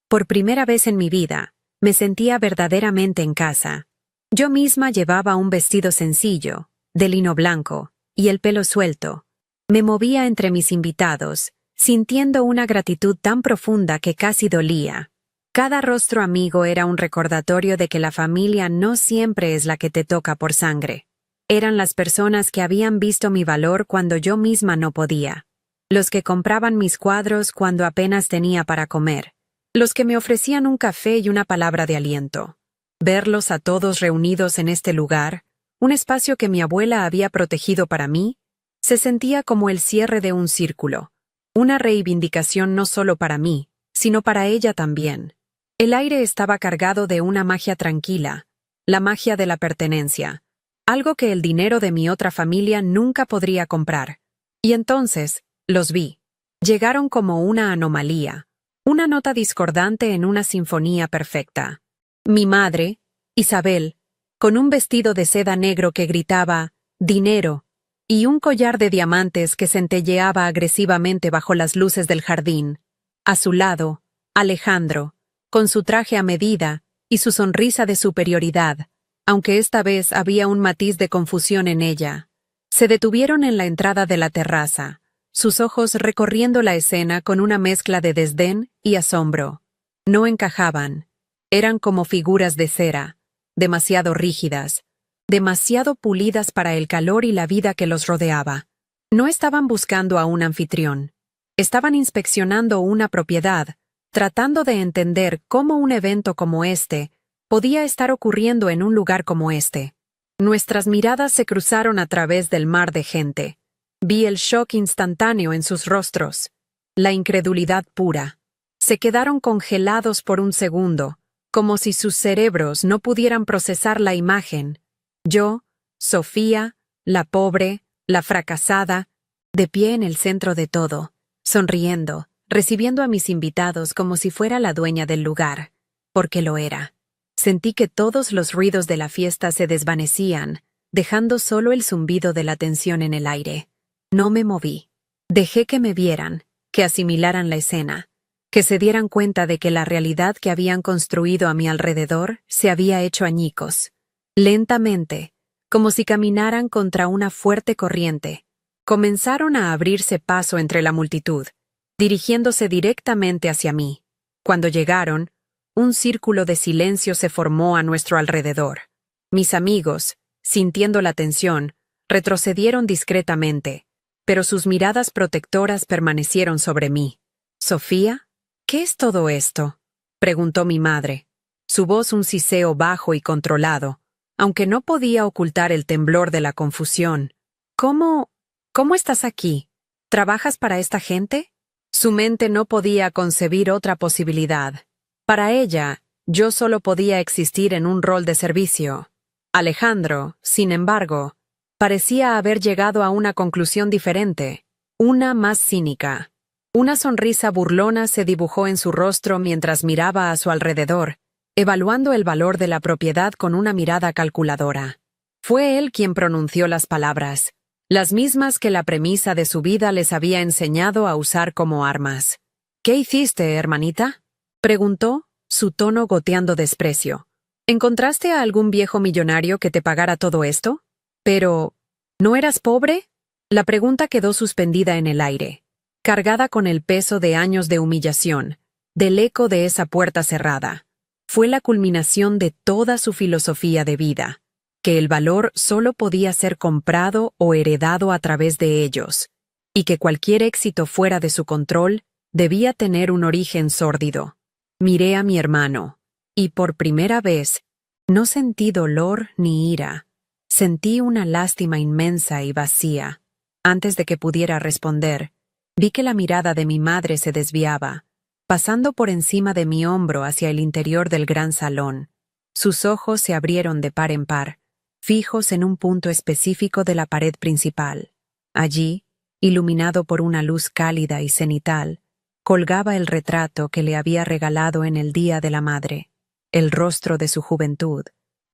Por primera vez en mi vida, me sentía verdaderamente en casa. Yo misma llevaba un vestido sencillo, de lino blanco, y el pelo suelto. Me movía entre mis invitados, sintiendo una gratitud tan profunda que casi dolía. Cada rostro amigo era un recordatorio de que la familia no siempre es la que te toca por sangre. Eran las personas que habían visto mi valor cuando yo misma no podía. Los que compraban mis cuadros cuando apenas tenía para comer. Los que me ofrecían un café y una palabra de aliento. Verlos a todos reunidos en este lugar, un espacio que mi abuela había protegido para mí, se sentía como el cierre de un círculo. Una reivindicación no solo para mí, sino para ella también. El aire estaba cargado de una magia tranquila, la magia de la pertenencia. Algo que el dinero de mi otra familia nunca podría comprar. Y entonces, los vi. Llegaron como una anomalía, una nota discordante en una sinfonía perfecta. Mi madre, Isabel, con un vestido de seda negro que gritaba «dinero» y un collar de diamantes que centelleaba agresivamente bajo las luces del jardín. A su lado, Alejandro, con su traje a medida y su sonrisa de superioridad, aunque esta vez había un matiz de confusión en ella. Se detuvieron en la entrada de la terraza, sus ojos recorriendo la escena con una mezcla de desdén y asombro. No encajaban. Eran como figuras de cera, demasiado rígidas, demasiado pulidas para el calor y la vida que los rodeaba. No estaban buscando a un anfitrión. Estaban inspeccionando una propiedad, tratando de entender cómo un evento como este podía estar ocurriendo en un lugar como este. Nuestras miradas se cruzaron a través del mar de gente. Vi el shock instantáneo en sus rostros, la incredulidad pura. Se quedaron congelados por un segundo, como si sus cerebros no pudieran procesar la imagen. Yo, Sofía, la pobre, la fracasada, de pie en el centro de todo, sonriendo, recibiendo a mis invitados como si fuera la dueña del lugar, porque lo era. Sentí que todos los ruidos de la fiesta se desvanecían, dejando solo el zumbido de la tensión en el aire. No me moví. Dejé que me vieran, que asimilaran la escena, que se dieran cuenta de que la realidad que habían construido a mi alrededor se había hecho añicos. Lentamente, como si caminaran contra una fuerte corriente, comenzaron a abrirse paso entre la multitud, dirigiéndose directamente hacia mí. Cuando llegaron, un círculo de silencio se formó a nuestro alrededor. Mis amigos, sintiendo la tensión, retrocedieron discretamente, pero sus miradas protectoras permanecieron sobre mí. «¿Sofía? ¿Qué es todo esto?», preguntó mi madre, su voz un siseo bajo y controlado, aunque no podía ocultar el temblor de la confusión. «¿Cómo estás aquí? ¿Trabajas para esta gente?». Su mente no podía concebir otra posibilidad. Para ella, yo solo podía existir en un rol de servicio. Alejandro, sin embargo, parecía haber llegado a una conclusión diferente, una más cínica. Una sonrisa burlona se dibujó en su rostro mientras miraba a su alrededor, evaluando el valor de la propiedad con una mirada calculadora. Fue él quien pronunció las palabras, las mismas que la premisa de su vida les había enseñado a usar como armas. «¿Qué hiciste, hermanita?», preguntó, su tono goteando desprecio. «¿Encontraste a algún viejo millonario que te pagara todo esto? Pero, ¿no eras pobre?». La pregunta quedó suspendida en el aire, cargada con el peso de años de humillación, del eco de esa puerta cerrada. Fue la culminación de toda su filosofía de vida, que el valor solo podía ser comprado o heredado a través de ellos, y que cualquier éxito fuera de su control debía tener un origen sórdido. Miré a mi hermano, y por primera vez, no sentí dolor ni ira. Sentí una lástima inmensa y vacía. Antes de que pudiera responder, vi que la mirada de mi madre se desviaba, pasando por encima de mi hombro hacia el interior del gran salón. Sus ojos se abrieron de par en par, fijos en un punto específico de la pared principal. Allí, iluminado por una luz cálida y cenital, colgaba el retrato que le había regalado en el Día de la Madre, el rostro de su juventud,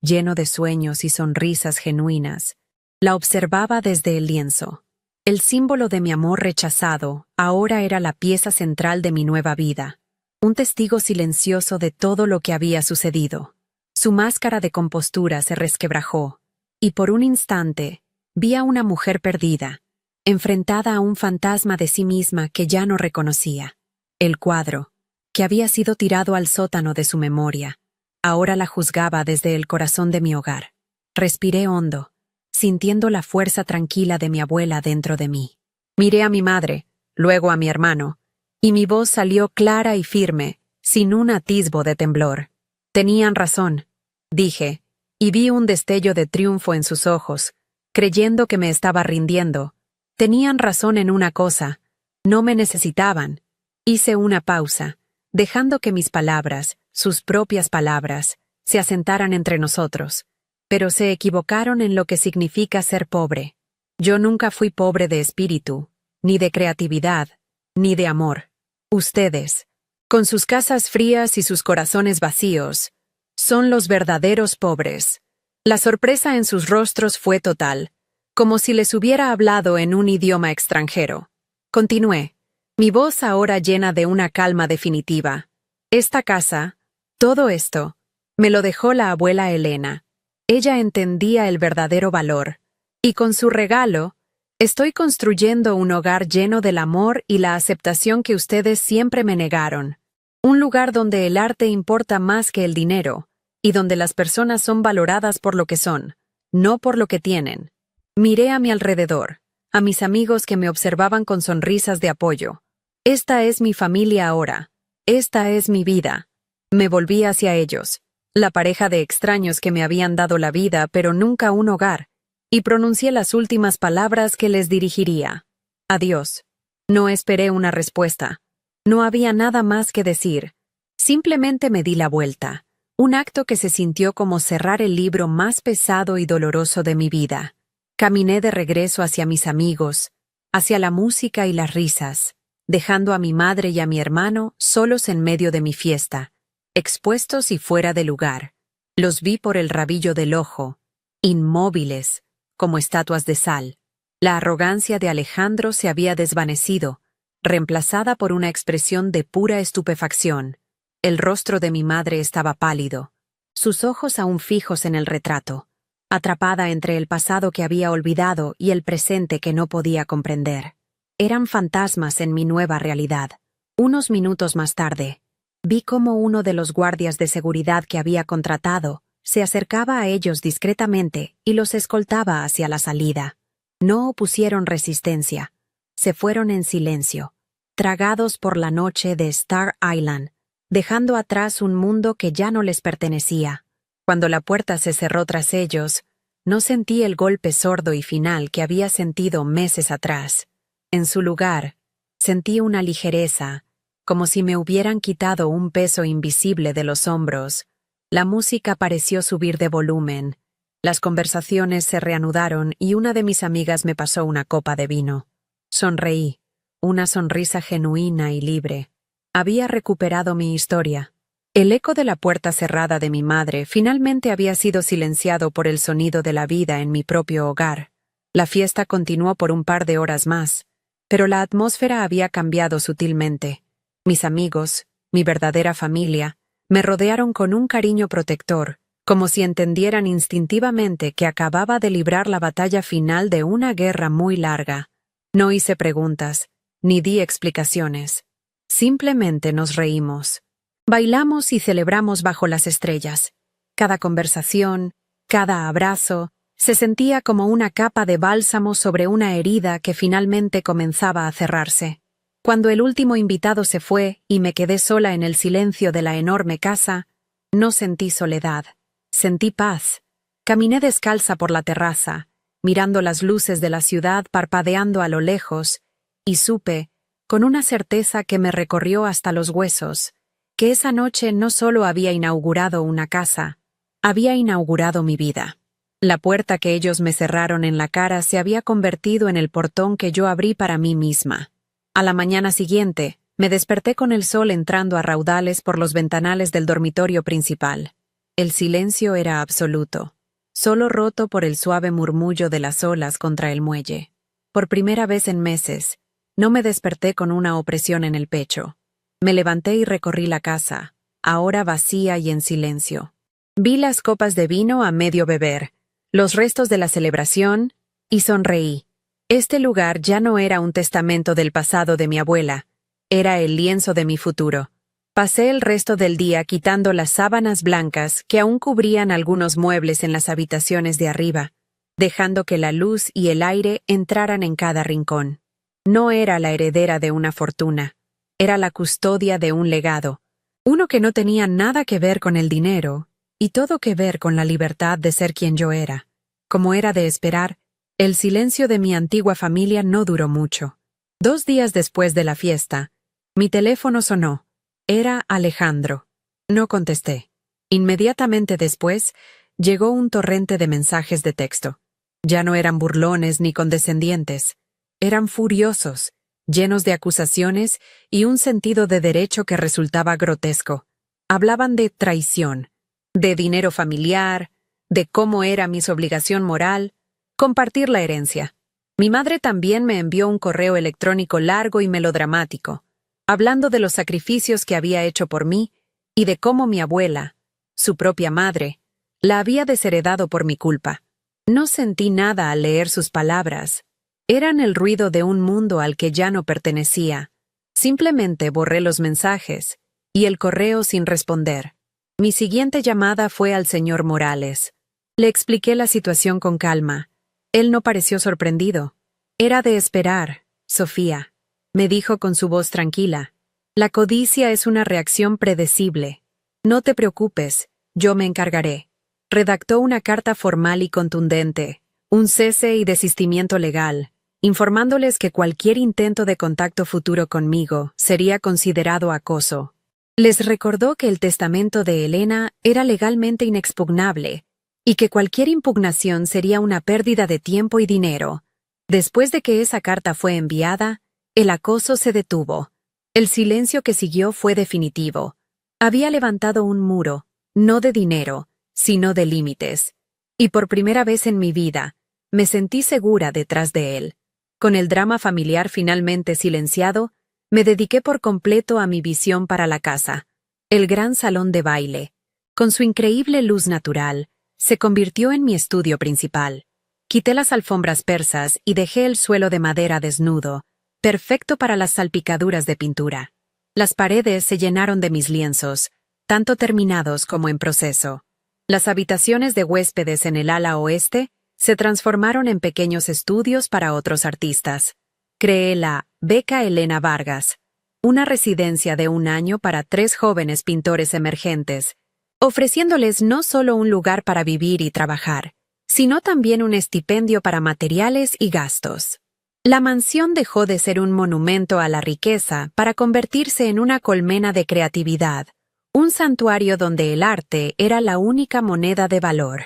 lleno de sueños y sonrisas genuinas. La observaba desde el lienzo. El símbolo de mi amor rechazado ahora era la pieza central de mi nueva vida, un testigo silencioso de todo lo que había sucedido. Su máscara de compostura se resquebrajó, y por un instante vi a una mujer perdida, enfrentada a un fantasma de sí misma que ya no reconocía. El cuadro, que había sido tirado al sótano de su memoria, ahora la juzgaba desde el corazón de mi hogar. Respiré hondo, sintiendo la fuerza tranquila de mi abuela dentro de mí. Miré a mi madre, luego a mi hermano, y mi voz salió clara y firme, sin un atisbo de temblor. «Tenían razón», dije, y vi un destello de triunfo en sus ojos, creyendo que me estaba rindiendo. Tenían razón en una cosa, no me necesitaban. Hice una pausa, dejando que mis palabras, sus propias palabras, se asentaran entre nosotros. Pero se equivocaron en lo que significa ser pobre. Yo nunca fui pobre de espíritu, ni de creatividad, ni de amor. Ustedes, con sus casas frías y sus corazones vacíos, son los verdaderos pobres. La sorpresa en sus rostros fue total, como si les hubiera hablado en un idioma extranjero. Continué, mi voz ahora llena de una calma definitiva. Esta casa, todo esto, me lo dejó la abuela Elena. Ella entendía el verdadero valor, y con su regalo, Estoy construyendo un hogar lleno del amor y la aceptación que ustedes siempre me negaron. Un lugar donde el arte importa más que el dinero, y donde las personas son valoradas por lo que son, no por lo que tienen. Miré a mi alrededor, a mis amigos que me observaban con sonrisas de apoyo. Esta es mi familia ahora. Esta es mi vida. Me volví hacia ellos, la pareja de extraños que me habían dado la vida pero nunca un hogar, y pronuncié las últimas palabras que les dirigiría. Adiós. No esperé una respuesta. No había nada más que decir. Simplemente me di la vuelta, un acto que se sintió como cerrar el libro más pesado y doloroso de mi vida. Caminé de regreso hacia mis amigos, hacia la música y las risas, dejando a mi madre y a mi hermano solos en medio de mi fiesta, expuestos y fuera de lugar. Los vi por el rabillo del ojo, inmóviles, como estatuas de sal. La arrogancia de Alejandro se había desvanecido, reemplazada por una expresión de pura estupefacción. El rostro de mi madre estaba pálido, sus ojos aún fijos en el retrato, atrapada entre el pasado que había olvidado y el presente que no podía comprender. Eran fantasmas en mi nueva realidad. Unos minutos más tarde, vi cómo uno de los guardias de seguridad que había contratado se acercaba a ellos discretamente y los escoltaba hacia la salida. No opusieron resistencia. Se fueron en silencio, tragados por la noche de Star Island, dejando atrás un mundo que ya no les pertenecía. Cuando la puerta se cerró tras ellos, no sentí el golpe sordo y final que había sentido meses atrás. En su lugar, sentí una ligereza, como si me hubieran quitado un peso invisible de los hombros. La música pareció subir de volumen. Las conversaciones se reanudaron y una de mis amigas me pasó una copa de vino. Sonreí, una sonrisa genuina y libre. Había recuperado mi historia. El eco de la puerta cerrada de mi madre finalmente había sido silenciado por el sonido de la vida en mi propio hogar. La fiesta continuó por un par de horas más, pero la atmósfera había cambiado sutilmente. Mis amigos, mi verdadera familia, me rodearon con un cariño protector, como si entendieran instintivamente que acababa de librar la batalla final de una guerra muy larga. No hice preguntas, ni di explicaciones. Simplemente nos reímos. Bailamos y celebramos bajo las estrellas. Cada conversación, cada abrazo, se sentía como una capa de bálsamo sobre una herida que finalmente comenzaba a cerrarse. Cuando el último invitado se fue y me quedé sola en el silencio de la enorme casa, no sentí soledad, sentí paz. Caminé descalza por la terraza, mirando las luces de la ciudad parpadeando a lo lejos, y supe, con una certeza que me recorrió hasta los huesos, que esa noche no solo había inaugurado una casa, había inaugurado mi vida. La puerta que ellos me cerraron en la cara se había convertido en el portón que yo abrí para mí misma. A la mañana siguiente, me desperté con el sol entrando a raudales por los ventanales del dormitorio principal. El silencio era absoluto, solo roto por el suave murmullo de las olas contra el muelle. Por primera vez en meses, no me desperté con una opresión en el pecho. Me levanté y recorrí la casa, ahora vacía y en silencio. Vi las copas de vino a medio beber, los restos de la celebración, y sonreí. Este lugar ya no era un testamento del pasado de mi abuela, era el lienzo de mi futuro. Pasé el resto del día quitando las sábanas blancas que aún cubrían algunos muebles en las habitaciones de arriba, dejando que la luz y el aire entraran en cada rincón. No era la heredera de una fortuna, era la custodia de un legado, uno que no tenía nada que ver con el dinero y todo que ver con la libertad de ser quien yo era. Como era de esperar, el silencio de mi antigua familia no duró mucho. 2 días después de la fiesta, mi teléfono sonó. Era Alejandro. No contesté. Inmediatamente después, llegó un torrente de mensajes de texto. Ya no eran burlones ni condescendientes. Eran furiosos, llenos de acusaciones y un sentido de derecho que resultaba grotesco. Hablaban de traición, de dinero familiar, de cómo era mi obligación moral, compartir la herencia. Mi madre también me envió un correo electrónico largo y melodramático, hablando de los sacrificios que había hecho por mí y de cómo mi abuela, su propia madre, la había desheredado por mi culpa. No sentí nada al leer sus palabras, Eran el ruido de un mundo al que ya no pertenecía. Simplemente borré los mensajes y el correo sin responder. Mi siguiente llamada fue al señor Morales. Le expliqué la situación con calma. Él no pareció sorprendido. Era de esperar, Sofía, me dijo con su voz tranquila. La codicia es una reacción predecible. No te preocupes, yo me encargaré. Redactó una carta formal y contundente, un cese y desistimiento legal, informándoles que cualquier intento de contacto futuro conmigo sería considerado acoso. Les recordó que el testamento de Elena era legalmente inexpugnable y que cualquier impugnación sería una pérdida de tiempo y dinero. Después de que esa carta fue enviada, el acoso se detuvo. El silencio que siguió fue definitivo. Había levantado un muro, no de dinero, sino de límites. Y por primera vez en mi vida, me sentí segura detrás de él. Con el drama familiar finalmente silenciado, me dediqué por completo a mi visión para la casa. El gran salón de baile, con su increíble luz natural, se convirtió en mi estudio principal. Quité las alfombras persas y dejé el suelo de madera desnudo, perfecto para las salpicaduras de pintura. Las paredes se llenaron de mis lienzos, tanto terminados como en proceso. Las habitaciones de huéspedes en el ala oeste se transformaron en pequeños estudios para otros artistas. Creé la Beca Elena Vargas, una residencia de 1 año para 3 jóvenes pintores emergentes, ofreciéndoles no solo un lugar para vivir y trabajar, sino también un estipendio para materiales y gastos. La mansión dejó de ser un monumento a la riqueza para convertirse en una colmena de creatividad, un santuario donde el arte era la única moneda de valor.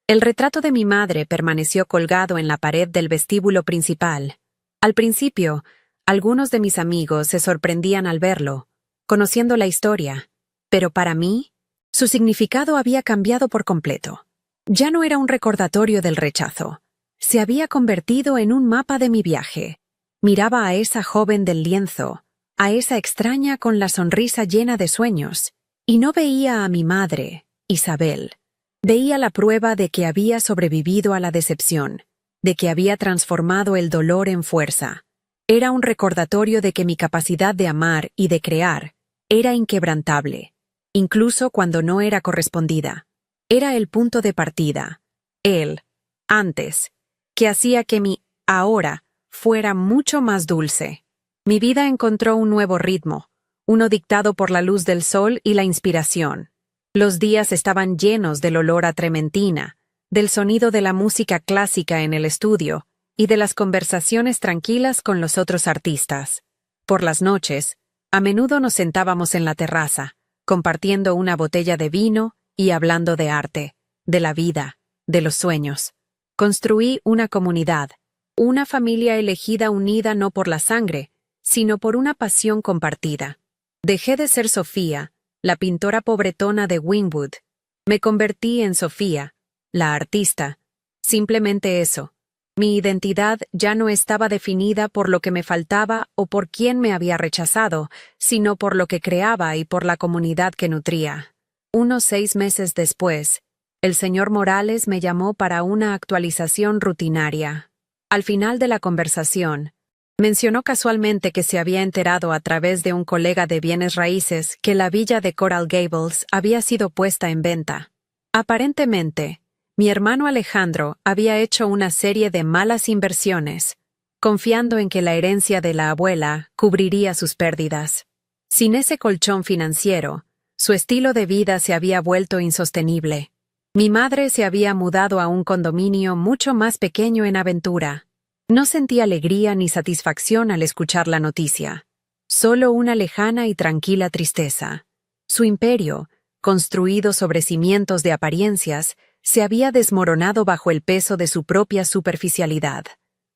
El retrato de mi madre permaneció colgado en la pared del vestíbulo principal. Al principio, algunos de mis amigos se sorprendían al verlo, conociendo la historia, pero para mí, su significado había cambiado por completo. Ya no era un recordatorio del rechazo. Se había convertido en un mapa de mi viaje. Miraba a esa joven del lienzo, a esa extraña con la sonrisa llena de sueños, y no veía a mi madre, Isabel. Veía la prueba de que había sobrevivido a la decepción, de que había transformado el dolor en fuerza. Era un recordatorio de que mi capacidad de amar y de crear era inquebrantable, incluso cuando no era correspondida. Era el punto de partida, él, antes, que hacía que mi ahora fuera mucho más dulce. Mi vida encontró un nuevo ritmo, uno dictado por la luz del sol y la inspiración. Los días estaban llenos del olor a trementina, del sonido de la música clásica en el estudio y de las conversaciones tranquilas con los otros artistas. Por las noches, a menudo nos sentábamos en la terraza, compartiendo una botella de vino y hablando de arte, de la vida, de los sueños. Construí una comunidad, una familia elegida unida no por la sangre, sino por una pasión compartida. Dejé de ser Sofía, la pintora pobretona de Wynwood. Me convertí en Sofía, la artista. Simplemente eso. Mi identidad ya no estaba definida por lo que me faltaba o por quién me había rechazado, sino por lo que creaba y por la comunidad que nutría. Unos 6 meses después, el señor Morales me llamó para una actualización rutinaria. Al final de la conversación, mencionó casualmente que se había enterado a través de un colega de bienes raíces que la villa de Coral Gables había sido puesta en venta. Aparentemente, mi hermano Alejandro había hecho una serie de malas inversiones, confiando en que la herencia de la abuela cubriría sus pérdidas. Sin ese colchón financiero, su estilo de vida se había vuelto insostenible. Mi madre se había mudado a un condominio mucho más pequeño en Aventura. No sentí alegría ni satisfacción al escuchar la noticia, solo una lejana y tranquila tristeza. Su imperio, construido sobre cimientos de apariencias, se había desmoronado bajo el peso de su propia superficialidad.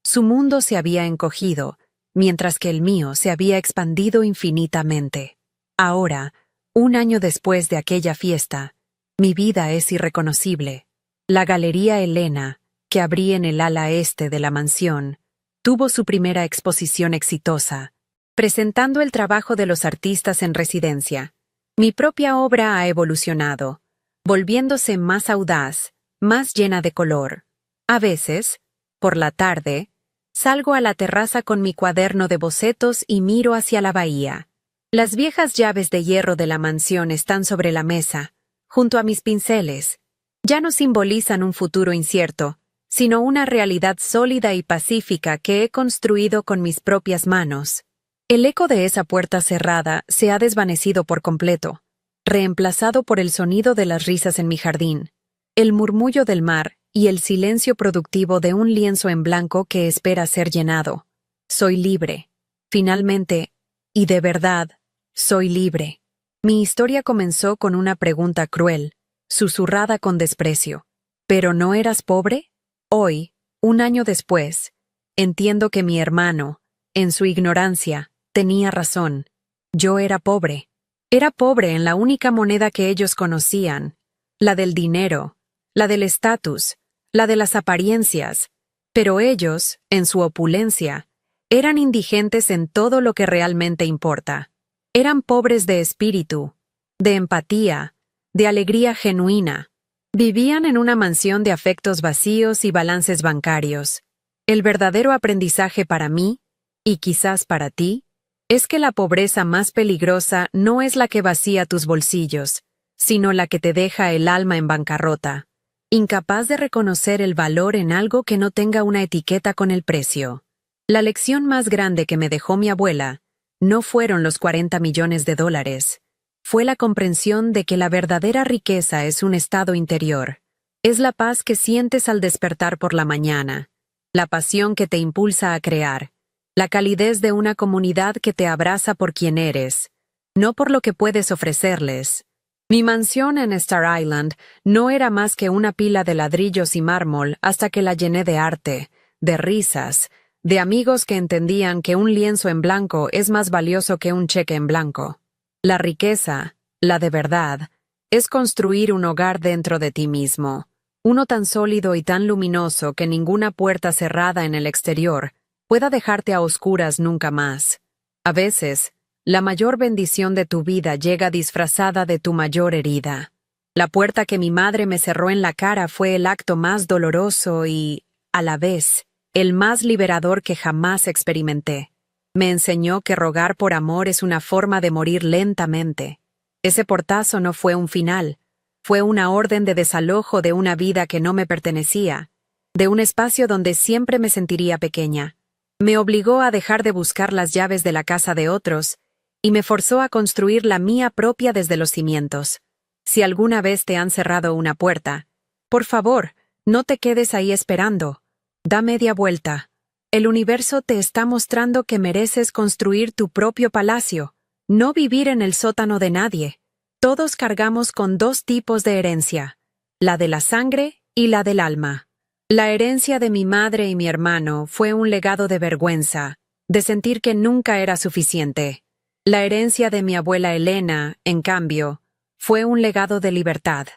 Su mundo se había encogido, mientras que el mío se había expandido infinitamente. Ahora, 1 año después de aquella fiesta, mi vida es irreconocible. La Galería Elena, que abrí en el ala este de la mansión, tuvo su primera exposición exitosa, presentando el trabajo de los artistas en residencia. Mi propia obra ha evolucionado, volviéndose más audaz, más llena de color. A veces, por la tarde, Salgo a la terraza con mi cuaderno de bocetos y miro hacia la bahía. Las viejas llaves de hierro de la mansión están sobre la mesa, junto a mis pinceles. Ya no simbolizan un futuro incierto, sino una realidad sólida y pacífica que he construido con mis propias manos. El eco de esa puerta cerrada se ha desvanecido por completo, reemplazado por el sonido de las risas en mi jardín, el murmullo del mar y el silencio productivo de un lienzo en blanco que espera ser llenado. Soy libre. Finalmente, y de verdad, soy libre. Mi historia comenzó con una pregunta cruel, susurrada con desprecio. ¿Pero no eras pobre? Hoy, un año después, entiendo que mi hermano, en su ignorancia, tenía razón. Yo era pobre. Era pobre en la única moneda que ellos conocían, la del dinero, la del estatus, la de las apariencias, pero ellos, en su opulencia, eran indigentes en todo lo que realmente importa. Eran pobres de espíritu, de empatía, de alegría genuina. Vivían en una mansión de afectos vacíos y balances bancarios. El verdadero aprendizaje para mí, y quizás para ti, es que la pobreza más peligrosa no es la que vacía tus bolsillos, sino la que te deja el alma en bancarrota, incapaz de reconocer el valor en algo que no tenga una etiqueta con el precio. La lección más grande que me dejó mi abuela no fueron los 40 millones de dólares. Fue la comprensión de que la verdadera riqueza es un estado interior. Es la paz que sientes al despertar por la mañana, la pasión que te impulsa a crear, la calidez de una comunidad que te abraza por quien eres, no por lo que puedes ofrecerles. Mi mansión en Star Island no era más que una pila de ladrillos y mármol hasta que la llené de arte, de risas, de amigos que entendían que un lienzo en blanco es más valioso que un cheque en blanco. La riqueza, la de verdad, es construir un hogar dentro de ti mismo, uno tan sólido y tan luminoso que ninguna puerta cerrada en el exterior pueda dejarte a oscuras nunca más. A veces, la mayor bendición de tu vida llega disfrazada de tu mayor herida. La puerta que mi madre me cerró en la cara fue el acto más doloroso y, a la vez, el más liberador que jamás experimenté. Me enseñó que rogar por amor es una forma de morir lentamente. Ese portazo no fue un final, fue una orden de desalojo de una vida que no me pertenecía, de un espacio donde siempre me sentiría pequeña. Me obligó a dejar de buscar las llaves de la casa de otros y me forzó a construir la mía propia desde los cimientos. Si alguna vez te han cerrado una puerta, por favor, no te quedes ahí esperando. Da media vuelta. El universo te está mostrando que mereces construir tu propio palacio, no vivir en el sótano de nadie. Todos cargamos con dos tipos de herencia, la de la sangre y la del alma. La herencia de mi madre y mi hermano fue un legado de vergüenza, de sentir que nunca era suficiente. La herencia de mi abuela Elena, en cambio, fue un legado de libertad.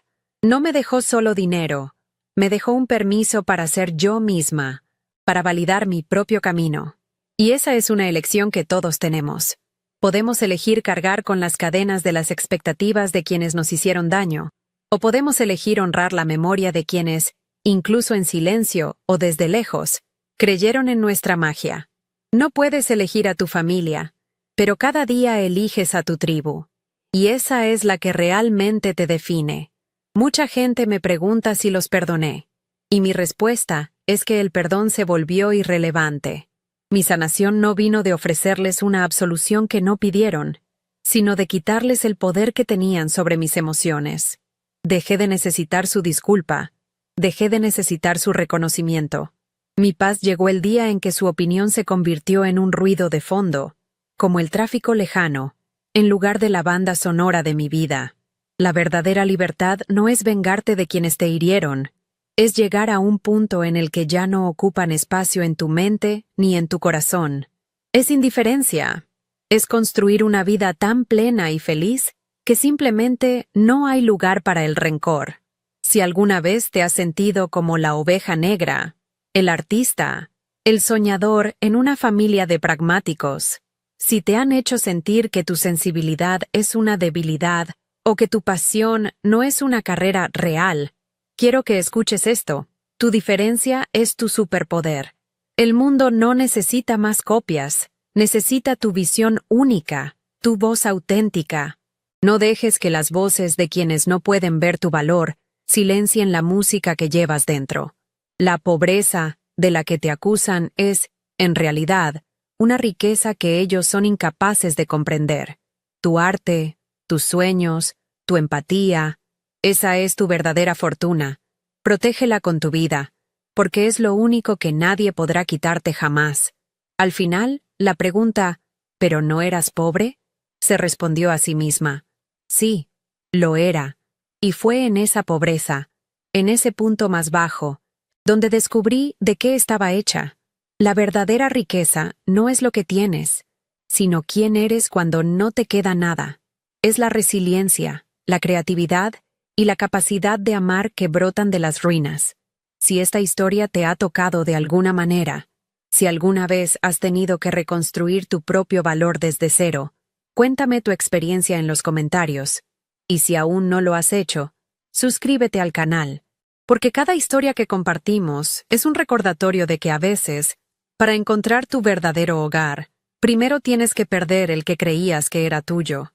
No me dejó solo dinero, me dejó un permiso para ser yo misma, para validar mi propio camino. Y esa es una elección que todos tenemos. Podemos elegir cargar con las cadenas de las expectativas de quienes nos hicieron daño, o podemos elegir honrar la memoria de quienes, incluso en silencio o desde lejos, creyeron en nuestra magia. No puedes elegir a tu familia, pero cada día eliges a tu tribu. Y esa es la que realmente te define. Mucha gente me pregunta si los perdoné, y mi respuesta es que el perdón se volvió irrelevante. Mi sanación no vino de ofrecerles una absolución que no pidieron, sino de quitarles el poder que tenían sobre mis emociones. Dejé de necesitar su disculpa, dejé de necesitar su reconocimiento. Mi paz llegó el día en que su opinión se convirtió en un ruido de fondo, como el tráfico lejano, en lugar de la banda sonora de mi vida. La verdadera libertad no es vengarte de quienes te hirieron, es llegar a un punto en el que ya no ocupan espacio en tu mente ni en tu corazón. Es indiferencia. Es construir una vida tan plena y feliz que simplemente no hay lugar para el rencor. Si alguna vez te has sentido como la oveja negra, el artista, el soñador en una familia de pragmáticos, si te han hecho sentir que tu sensibilidad es una debilidad o que tu pasión no es una carrera real, quiero que escuches esto. Tu diferencia es tu superpoder. El mundo no necesita más copias, necesita tu visión única, tu voz auténtica. No dejes que las voces de quienes no pueden ver tu valor silencien la música que llevas dentro. La pobreza de la que te acusan es, en realidad, una riqueza que ellos son incapaces de comprender. Tu arte, tus sueños, tu empatía, esa es tu verdadera fortuna. Protégela con tu vida, porque es lo único que nadie podrá quitarte jamás. Al final, la pregunta, ¿pero no eras pobre?, se respondió a sí misma. Sí, lo era. Y fue en esa pobreza, en ese punto más bajo, donde descubrí de qué estaba hecha. La verdadera riqueza no es lo que tienes, sino quién eres cuando no te queda nada. Es la resiliencia, la creatividad y la capacidad de amar que brotan de las ruinas. Si esta historia te ha tocado de alguna manera, si alguna vez has tenido que reconstruir tu propio valor desde cero, cuéntame tu experiencia en los comentarios. Y si aún no lo has hecho, suscríbete al canal, porque cada historia que compartimos es un recordatorio de que a veces, para encontrar tu verdadero hogar, primero tienes que perder el que creías que era tuyo.